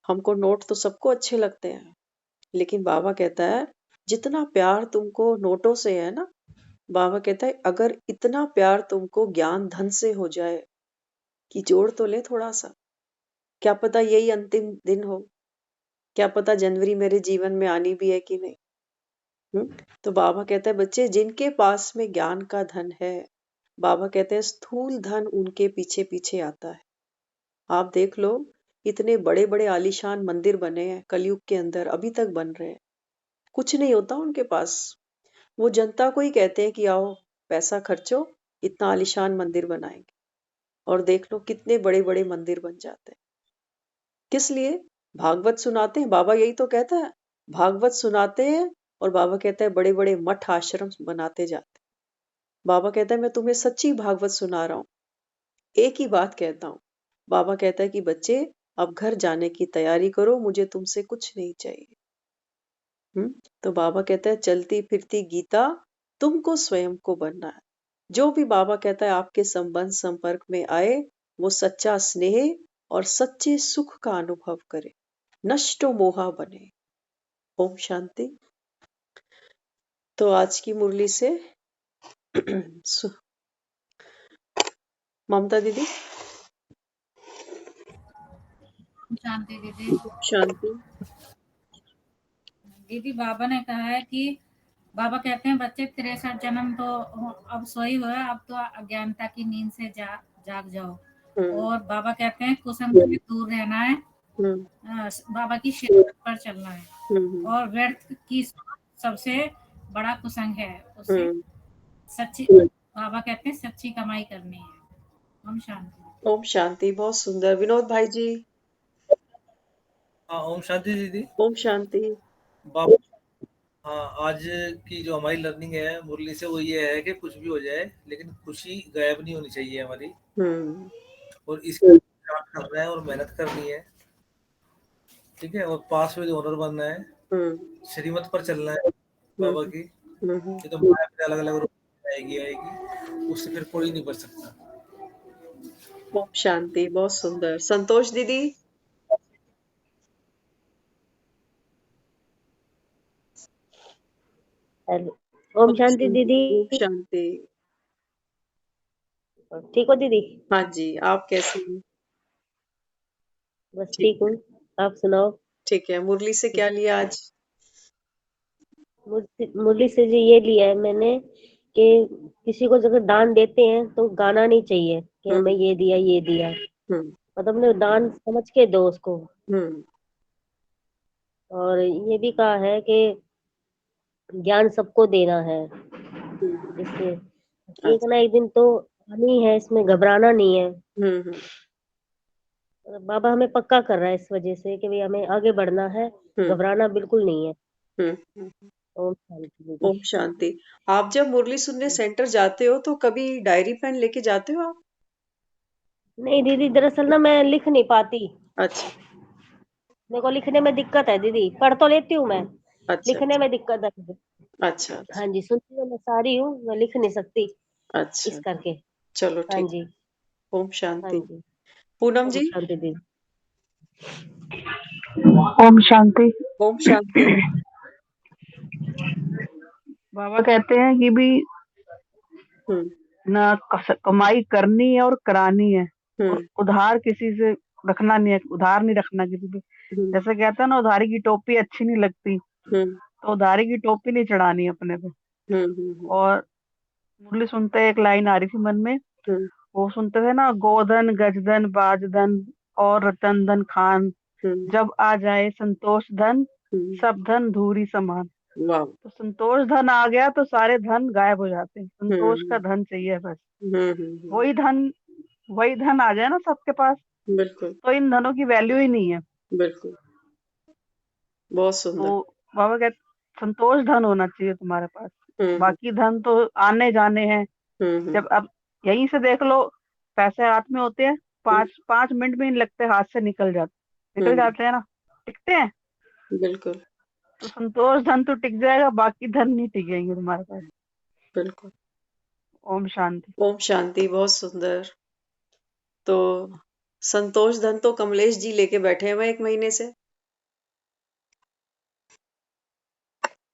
हमको नोट तो सबको अच्छे लगते हैं, लेकिन बाबा कहता है जितना प्यार तुमको नोटों से है ना, बाबा कहता है अगर इतना प्यार तुमको ज्ञान धन से हो जाए कि जोड़ तो ले थोड़ा सा, क्या पता यही अंतिम दिन हो, क्या पता जनवरी मेरे जीवन में आनी भी है कि नहीं। तो बाबा कहता है बच्चे, जिनके पास में ज्ञान का धन है, बाबा कहते हैं स्थूल धन उनके पीछे पीछे आता है। आप देख लो, इतने बड़े बड़े आलीशान मंदिर बने हैं कलयुग के अंदर, अभी तक बन रहे हैं, कुछ नहीं होता उनके पास। वो जनता को ही कहते हैं कि आओ पैसा खर्चो, इतना आलीशान मंदिर बनाएंगे, और देख लो कितने बड़े बड़े मंदिर बन जाते हैं। किस लिए? भागवत सुनाते हैं, बाबा यही तो कहता है, भागवत सुनाते हैं, और बाबा कहता है बड़े बड़े मठ आश्रम बनाते जाते हैं। बाबा कहता है मैं तुम्हें सच्ची भागवत सुना रहा हूँ, एक ही बात कहता हूँ। बाबा कहता है कि बच्चे अब घर जाने की तैयारी करो, मुझे तुमसे कुछ नहीं चाहिए। तो बाबा कहता है चलती फिरती गीता, तुमको स्वयं को बनना है। जो भी बाबा कहता है आपके संबंध संपर्क में आए, वो सच्चा स्नेह और सच्चे सुख का अनुभव करे, नष्टो मोहा बने। ओम शांति। तो आज की मुरली से ममता दीदी। शांति दीदी। शांति। दीदी बाबा ने कहा है कि बाबा कहते हैं बच्चे 63 जन्म तो अब सोई हुआ है, अब तो अज्ञानता की नींद से जाग जाओ। और बाबा कहते हैं कुसंग से दूर रहना है बाबा की शिरकत पर चलना है हम्म और व्यर्थ की सबसे बड़ा कुसंग है। उसे हम्म सच्ची बाबा कहते हैं सच्ची कमाई करनी है। ओम शांति। ओम शांति। बहुत सुंदर। विनोद भाई जी। हाँ, ओम शांति दीदी। ओम शांति। बाबा, हाँ, आज की जो हमारी लर्निंग है मुरली से वो ये है कि कुछ भी हो जाए लेकिन खुशी गायब नहीं होनी चाहिए हमारी, हम्म और इसके काम करना है और मेहनत करनी है, ठीक है, और पास में जो ओनर बनना है, हम्म श्रीमत पर चलना है बाबा हम्म की। हम्म ये तो माया में अलग अलग रूप में आएगी, उससे फिर कोई नहीं बच सकता। ओम शांति। बहुत सुंदर। संतोष दीदी। हेलो। ओम शांति दीदी। ओम शांति। ठीक हो दीदी? हाँ जी, आप कैसी हैं? बस ठीक ठीक हूँ। आप सुनाओ। ठीक है। मुरली से क्या लिया आज? मुरली से जी ये लिया है मैंने कि किसी को अगर दान देते हैं तो गाना नहीं चाहिए कि हमें हम्म ये दिया ये दिया, हम्म मतलब ने दान समझ के दो उसको। हम्म और ये भी कहा है कि ज्ञान सबको देना है, हम्म इससे एक अच्छा। ना एक दिन तो आनी है, इसमें घबराना नहीं है। हम्म और बाबा हमें पक्का कर रहा है इस वजह से कि भाई हमें आगे बढ़ना है, हम्म घबराना बिल्कुल नहीं है। हम्म। ओम शांति दीदी। ओम शांति। आप जब मुरली सुनने सेंटर जाते हो तो कभी डायरी पेन लेके जाते हो आप? नहीं दीदी, दरअसल ना मैं लिख नहीं पाती, अच्छा मेरे को लिखने में दिक्कत है दीदी। पढ़ तो लेती हूँ मैं, अच्छा लिखने में दिक्कत है मुझे। अच्छा अच्छा हाँ जी, सुनती तो मैं सारी हूँ, मैं लिख नहीं सकती इस अच्छा। करके। चलो हाँ ठीक। जी। ओम हाँ शांति। जी। पूनम ओम जी। शांति दीदी। ओम शांति। ओम शांति। बाबा कहते हैं कि भी हम्म ना कमाई करनी है और करानी है, और हम्म उधार किसी से रखना नहीं है, उधार नहीं रखना किसी पे। हम्म जैसे कहते हैं ना, उधारी की टोपी अच्छी नहीं लगती, हम्म तो उधारी की टोपी नहीं चढ़ानी है अपने पे। हम्म और मुरली सुनते एक लाइन आ रही थी मन में, हम्म वो सुनते थे ना, गोधन गजधन बाजधन और रतन धन खान, हम्म जब आ जाए संतोष धन, हम्म। सब धन धूरी समान। वाह। तो संतोष धन आ गया तो सारे धन गायब हो जाते हैं, संतोष का हम्म धन चाहिए बस। हम्म। वही धन वही धन आ जाए ना सबके पास, बिल्कुल तो इन धनों की वैल्यू ही नहीं है। बिल्कुल। बहुत सुंदर। तो बाबा कहते संतोष धन होना चाहिए तुम्हारे पास, हम्म बाकी धन तो आने जाने हैं। हम्म जब अब यहीं से देख लो, पैसे हाथ में होते हैं, हम्म 5 मिनट भी नहीं लगते, हाथ से निकल हम्म, जाते हैं ना, टिकते हैं। बिल्कुल तो संतोष धन तो टिक जाएगा, बाकी धन नहीं टिकेंगे तुम्हारे पास। बिल्कुल। ओम शांति। ओम शांति। बहुत सुंदर। तो संतोष धन तो कमलेश जी लेके बैठे हुए 1 महीने से।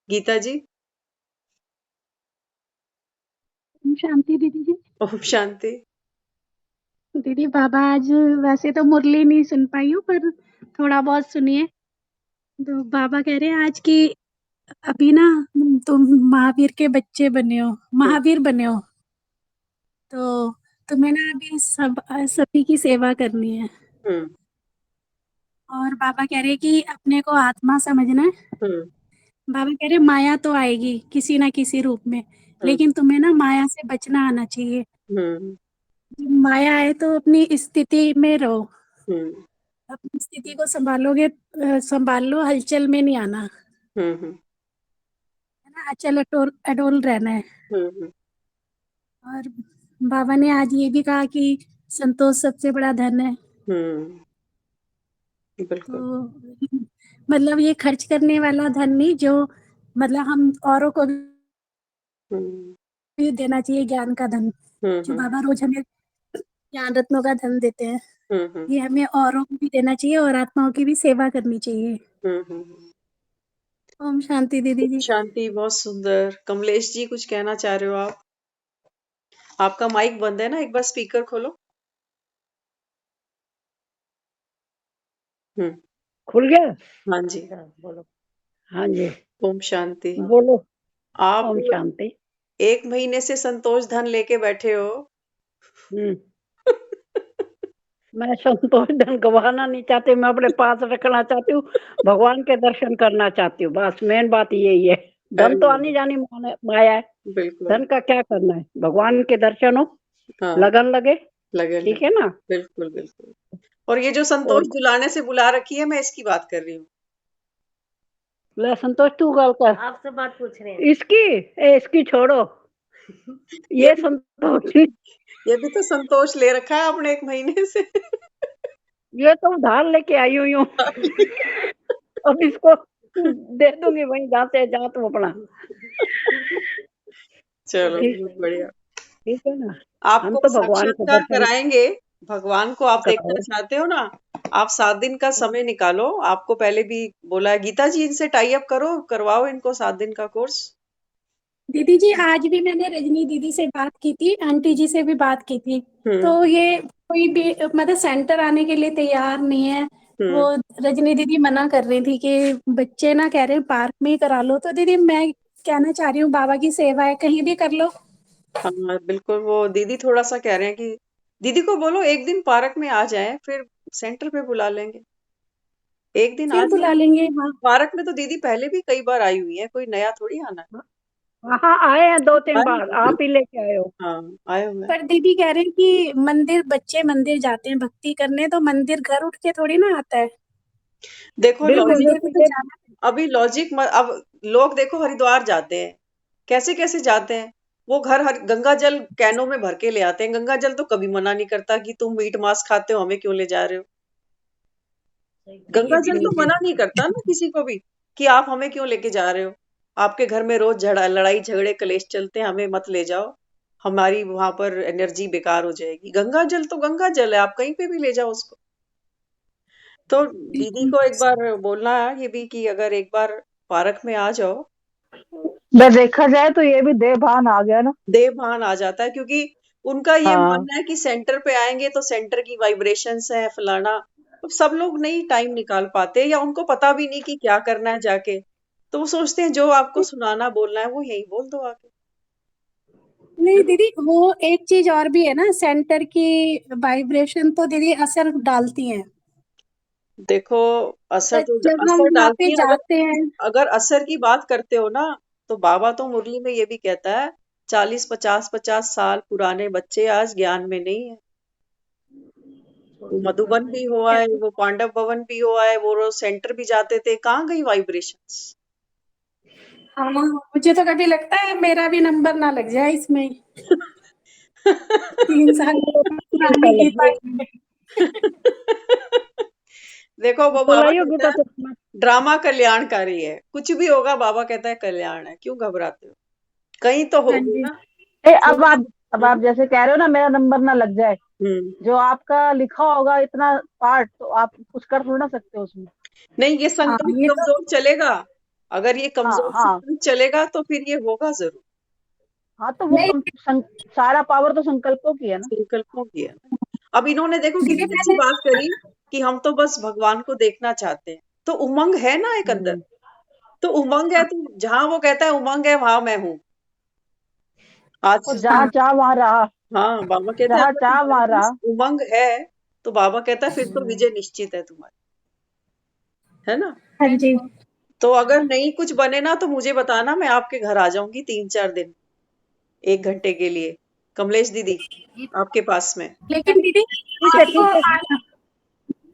गीता जी। शांति दीदी जी। ओम शांति। दीदी बाबा आज वैसे तो मुरली नहीं सुन पाई हूँ, पर थोड़ा बहुत सुनिए। तो बाबा कह रहे हैं आज की अभी ना तुम महावीर के बच्चे बने हो, महावीर बने हो, तो तुम्हें ना अभी सभी की सेवा करनी है। हम्म और बाबा कह रहे हैं कि अपने को आत्मा समझना है। हम्म बाबा कह रहे हैं माया तो आएगी किसी ना किसी रूप में, हम्म लेकिन तुम्हें ना माया से बचना आना चाहिए। हम्म जब माया आए तो अपनी स्थिति में रहो, हम्म अपनी स्थिति को संभालोगे, संभाल लो, हलचल में नहीं आना, हम्म है ना, अचल अटोल अडोल रहना है। हम्म और बाबा ने आज ये भी कहा कि संतोष सबसे बड़ा धन है। बिल्कुल। तो मतलब ये खर्च करने वाला धन नहीं, जो मतलब हम औरों को हम्म भी देना चाहिए, ज्ञान का धन, जो हम्म बाबा रोज हमें ज्ञान रत्नों का धन देते हैं, हम्म ये हमें औरों को भी देना चाहिए और आत्माओं की भी सेवा करनी चाहिए। हम्म। ओम शांति दीदी जी। शांति। बहुत सुंदर। कमलेश जी कुछ कहना चाह रहे हो आप? आपका माइक बंद है ना, एक बार स्पीकर खोलो। खुल गया? हाँ जी। अच्छा बोलो। हाँ जी ओम शांति। बोलो। आप ओम शांति। 1 महीने से संतोष धन लेके बैठे हो। हम्म मैं संतोष धन गवाना नहीं चाहती, मैं अपने पास रखना चाहती हूँ, भगवान के दर्शन करना चाहती हूँ, बस मेन बात यही है। धन अरे तो आनी जानी माया है, बिल्कुल। धन का क्या करना है, भगवान के दर्शन हो, हाँ, लगन लगे, लगे ठीक है ना। बिल्कुल बिल्कुल। और ये जो और संतोष दुलाने से बुला रखी है, मैं इसकी बात कर रही हूँ। ले संतोष तू गल कर, आपसे बात पूछ रहे हैं। इसकी छोड़ो, ये ये भी संतोष ये भी तो संतोष ले रखा है आपने 1 महीने से। ये तो उधार लेके आई हुई हूँ, अब इसको दे दूंगी वहीं जाते जा तू अपना, चलो ठीक बहुत बढ़िया। ठीक है ना। हम आपको तो भगवान के साक्षात्कार दर्शन कराएंगे, भगवान को आप देखना कराओ। चाहते हो ना, आप 7 दिन का समय निकालो। आपको पहले भी बोला है, गीता जी इनसे टाई अप करो, करवाओ इनको 7 दिन का कोर्स। दीदी जी आज भी मैंने रजनी दीदी से बात की थी, आंटी जी से भी बात की थी, तो ये कोई भी मतलब सेंटर आने के लिए तैयार नहीं है। वो रजनी दीदी मना कर रही थी कि बच्चे ना कह रहे हैं पार्क में ही करा लो, तो दीदी मैं कहना चाह रही हूँ बाबा की सेवा है, कहीं भी कर लो। हाँ बिल्कुल। वो दीदी थोड़ा सा कह रहे हैं कि दीदी को बोलो 1 दिन पार्क में आ जाए, फिर सेंटर पे बुला लेंगे। 1 दिन आ फिर बुला जाए लेंगे। हाँ पार्क में। तो दीदी पहले भी कई बार आई हुई है, कोई नया थोड़ी आना है। हाँ आए हैं 2-3 आए बार, हुए हैं। आप ही लेके आए हो। हाँ आए हुए हैं। पर दीदी कह रहे हैं कि मंदिर, बच्चे मंदिर जाते हैं भक्ति करने, तो मंदिर घर उठ के थोड़ी ना आता है, देखो बिल्कुल लॉजिक, मंदिर को तो बिल्कुल, जाना। अभी लॉजिक अब लोग देखो हरिद्वार जाते हैं, कैसे कैसे जाते हैं। वो गंगा जल कैनों में भर के ले आते हैं। गंगा जल तो कभी मना नहीं करता कि तुम मीट मांस खाते हो, हमें क्यों ले जा रहे हो। गंगा जल तो मना नहीं करता ना किसी को भी कि आप हमें क्यों लेके जा रहे हो। आपके घर में रोज लड़ाई झगड़े कलेश चलते हैं, हमें मत ले जाओ, हमारी वहां पर एनर्जी बेकार हो जाएगी। गंगा जल तो गंगा जल है, आप कहीं पे भी ले जाओ उसको। तो दीदी को एक बार बोलना है ये भी कि अगर एक बार पार्क में आ जाओ। देखा जाए तो ये भी देह भान आ गया ना। देह भान आ जाता है, क्योंकि उनका ये हाँ मानना है कि सेंटर पे आएंगे तो सेंटर की वाइब्रेशंस है फलाना। अब सब लोग नहीं टाइम निकाल पाते, या उनको पता भी नहीं कि क्या करना है जाके, तो वो सोचते हैं जो आपको सुनाना बोलना है वो यही बोल दो आके। नहीं दीदी, वो एक चीज और भी है ना, सेंटर की वाइब्रेशन तो दीदी असर डालती है। देखो असर तो जब हम असर वहाँ पे डालती है। अगर जाते हैं, अगर असर की बात करते हो ना, तो बाबा तो मुरली में ये भी कहता है 40-50 साल पुराने बच्चे आज ज्ञान में नहीं है। वो मधुबन भी हुआ है, वो पांडव भवन भी हुआ है, वो रोज सेंटर भी जाते थे, कहाँ गई वाइब्रेशंस। हाँ मुझे तो कभी लगता है मेरा भी नंबर ना लग जाए इसमें। 3 साल पुरानी गीता जी में। देखो वो बाबा बुलाइयो कहता गीता है चश्मा। ड्रामा कल्याणकारी है, कुछ भी होगा बाबा कहता है कल्याण है, क्यों घबराते हो, कहीं तो हाँ होगी जी। ना। अब आप जैसे कह रहे हो ना मेरा नंबर ना लग जाए, जो आपका लिखा होगा इतना पार्ट, तो आप कुछ कर थोड़ा सकते हो उसमें। नहीं, ये हाँ संकल्प ये तो कमजोर चलेगा। अगर ये हाँ कमजोर हाँ संकल्प चलेगा तो फिर ये होगा जरूर। हाँ, तो वो नहीं सारा पावर तो संकल्पों की है ना। संकल्पों की है ना। अब इन्होंने देखो दीदी कितनी अच्छी मैंने, बात करी कि हम तो बस भगवान को देखना चाहते हैं, तो उमंग है ना एक अंदर। तो उमंग है, तो जहां वो कहता है उमंग है वहां मैं हूँ आज। और जहाँ चाह वहां रहा, हाँ बाबा कहते हैं जहाँ अगर चाह वहां तुम्हारे रहा। पास उमंग है, तो बाबा कहता है फिर तो विजय निश्चित है तुम्हारी, है ना। हाँ जी। तो अगर नहीं कुछ बने ना तो मुझे बताना, मैं आपके घर आ जाऊंगी 3-4 दिन 1 घंटे के लिए, कमलेश दीदी आपके पास में। लेकिन दीदी ठीक है ठीक है।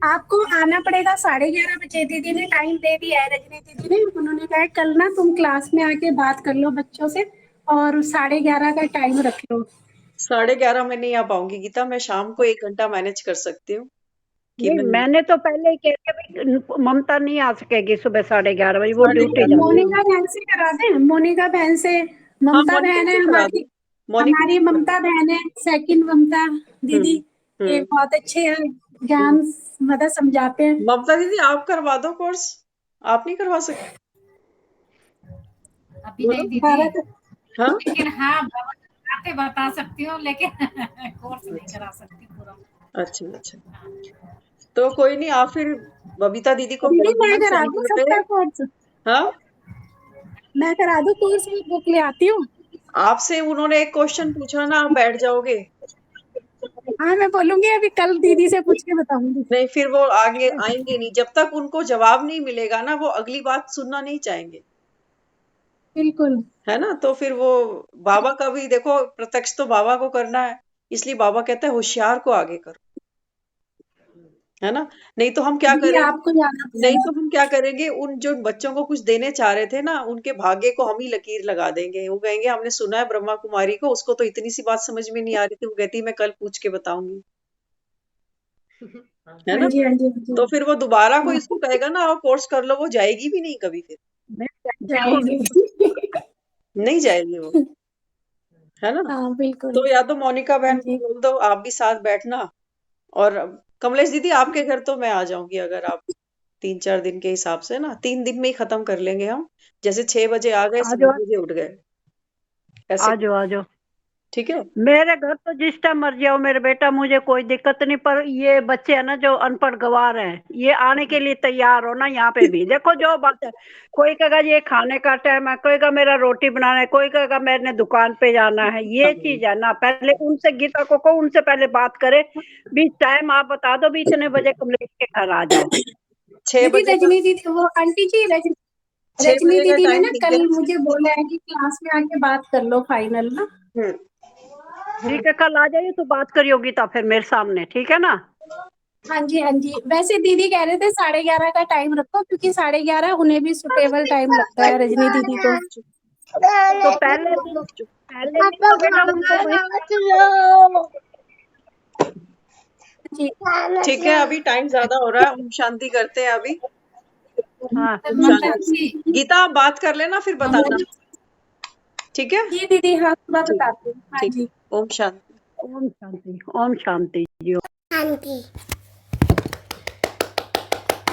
आपको आना पड़ेगा 11:30 बजे। दीदी ने टाइम दे दिया है, रजनी दीदी ने, उन्होंने कहा है कल ना तुम क्लास में आके बात कर लो बच्चों से, और 11:30 का टाइम रख लो। 11:30 में नहीं आ पाऊंगी गीता, मैं शाम को 1 घंटा मैनेज कर सकती हूँ कि नहीं मैं मैंने तो पहले ही कह दिया ममता नहीं आ सकेगी सुबह 11:30 बजे, वो साढ़े ड्यूटी ग्यारह जाती है। मोनिका बहन से करा दें, मोनिका बहन से। हाँ ममता मोनिका बहन है से करा दो, हमारी, मोनिका हमारी से करा ममता बहन है, सेकंड ममता दीदी, दो। ये बहुत अच्छे हैं, ज्ञान मतलब समझाते हैं। ममता दीदी आप करवा दो कोर्स, आप नहीं करवा सकते। अभी बोलो नहीं दीदी, 12 हाँ। लेकिन हाँ बातें बता सकती हूँ, लेकिन कोर्स नहीं करा सकती पूरा। अच्छा अच्छा, तो कोई नहीं, आप फिर बबीता दीदी को दीदी बोल मैं देना करा दूं सेंटर पे। सबका कोर्स, हाँ मैं करा दूं कोर्स, बुक ले आती हूँ। आपसे उन्होंने एक क्वेश्चन पूछा ना, आप बैठ जाओगे। हाँ मैं बोलूंगी, अभी कल दीदी से पूछ के बताऊंगी। नहीं, फिर वो आगे आएंगे नहीं, जब तक उनको जवाब नहीं मिलेगा ना वो अगली बात सुनना नहीं चाहेंगे, बिल्कुल। है ना। तो फिर वो बाबा का भी देखो, प्रत्यक्ष तो बाबा को करना है, इसलिए बाबा कहते हैं होशियार को आगे करो, है ना। नहीं तो हम क्या दीदी करेंगे, आपको ज्यादा नहीं तो हम क्या करेंगे, उन जो बच्चों को कुछ देने चाह रहे थे ना, उनके भाग्य को हम ही लकीर लगा देंगे। वो कहेंगे हमने सुना है ब्रह्मा कुमारी को, उसको तो इतनी सी बात समझ में नहीं आ रही थी, वो कहती मैं कल पूछ के बताऊंगी, है हाँ ना। जी, हाँ जी, हाँ जी। तो फिर वो दोबारा कोई इसको कहेगा ना और कोर्स कर लो, वो जाएगी भी नहीं कभी, फिर जाएगी। नहीं जाएगी वो, है ना। हाँ बिल्कुल। तो या तो मोनिका हाँ बहन को जी। बोल दो आप भी साथ बैठना, और कमलेश दीदी आपके घर तो मैं आ जाऊंगी, अगर आप 3-4 दिन के हिसाब से ना, 3 दिन में ही खत्म कर लेंगे हम, जैसे 6 बजे आ गए, आ 7 जाओ बजे उठ गए, ऐसे आ जाओ आ जाओ। ठीक है। मेरे घर तो जिस टाइम मर्जी आओ मेरे बेटा, मुझे कोई दिक्कत नहीं। पर ये बच्चे है ना जो अनपढ़ गवार हैं, ये आने के लिए तैयार हो ना। यहाँ पे भी देखो जो बात है, कोई कहेगा ये खाने का टाइम है, कोई कहेगा मेरा रोटी बनाना है, कोई कहेगा मैंने दुकान पे जाना है। ये चीज है ना, पहले उनसे गीता को कहो, उनसे पहले बात करे भी टाइम आप बता दो भी इतने बजे कमलेश के घर आ जाओ। 6 दीदी बजे का, रजनी दीदी, वो आंटी जी 6 रजनी बजे का दीदी ने टाइम ना ठीक कल है। मुझे बोला है कि क्लास में आके बात कर लो फाइनल ना। ठीक है, कल आ जाइए तो बात करियो गीता फिर मेरे सामने, ठीक है ना। हाँ जी, हाँ जी। वैसे दीदी कह रहे थे 11:30 का टाइम रखो, क्योंकि 11:30 उन्हें भी सुटेबल टाइम लगता है, रजनी दीदी को। तो पहले दिन तो बेटा उनको जी ठीक है, अभी टाइम ज्यादा हो रहा है, ओम शांति करते हैं अभी। हाँ ओम शांति। गीता आप बात कर लेना फिर बताना, ठीक है। जी दीदी, हाँ सुबह ठीक, बताती हूँ। हाँ ठीक। जी। ओम शांति। ओम शांति, ओम शांति जी। शांति।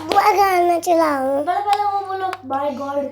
गाना चलाओ, बोलो वो बोलो, माय गॉड।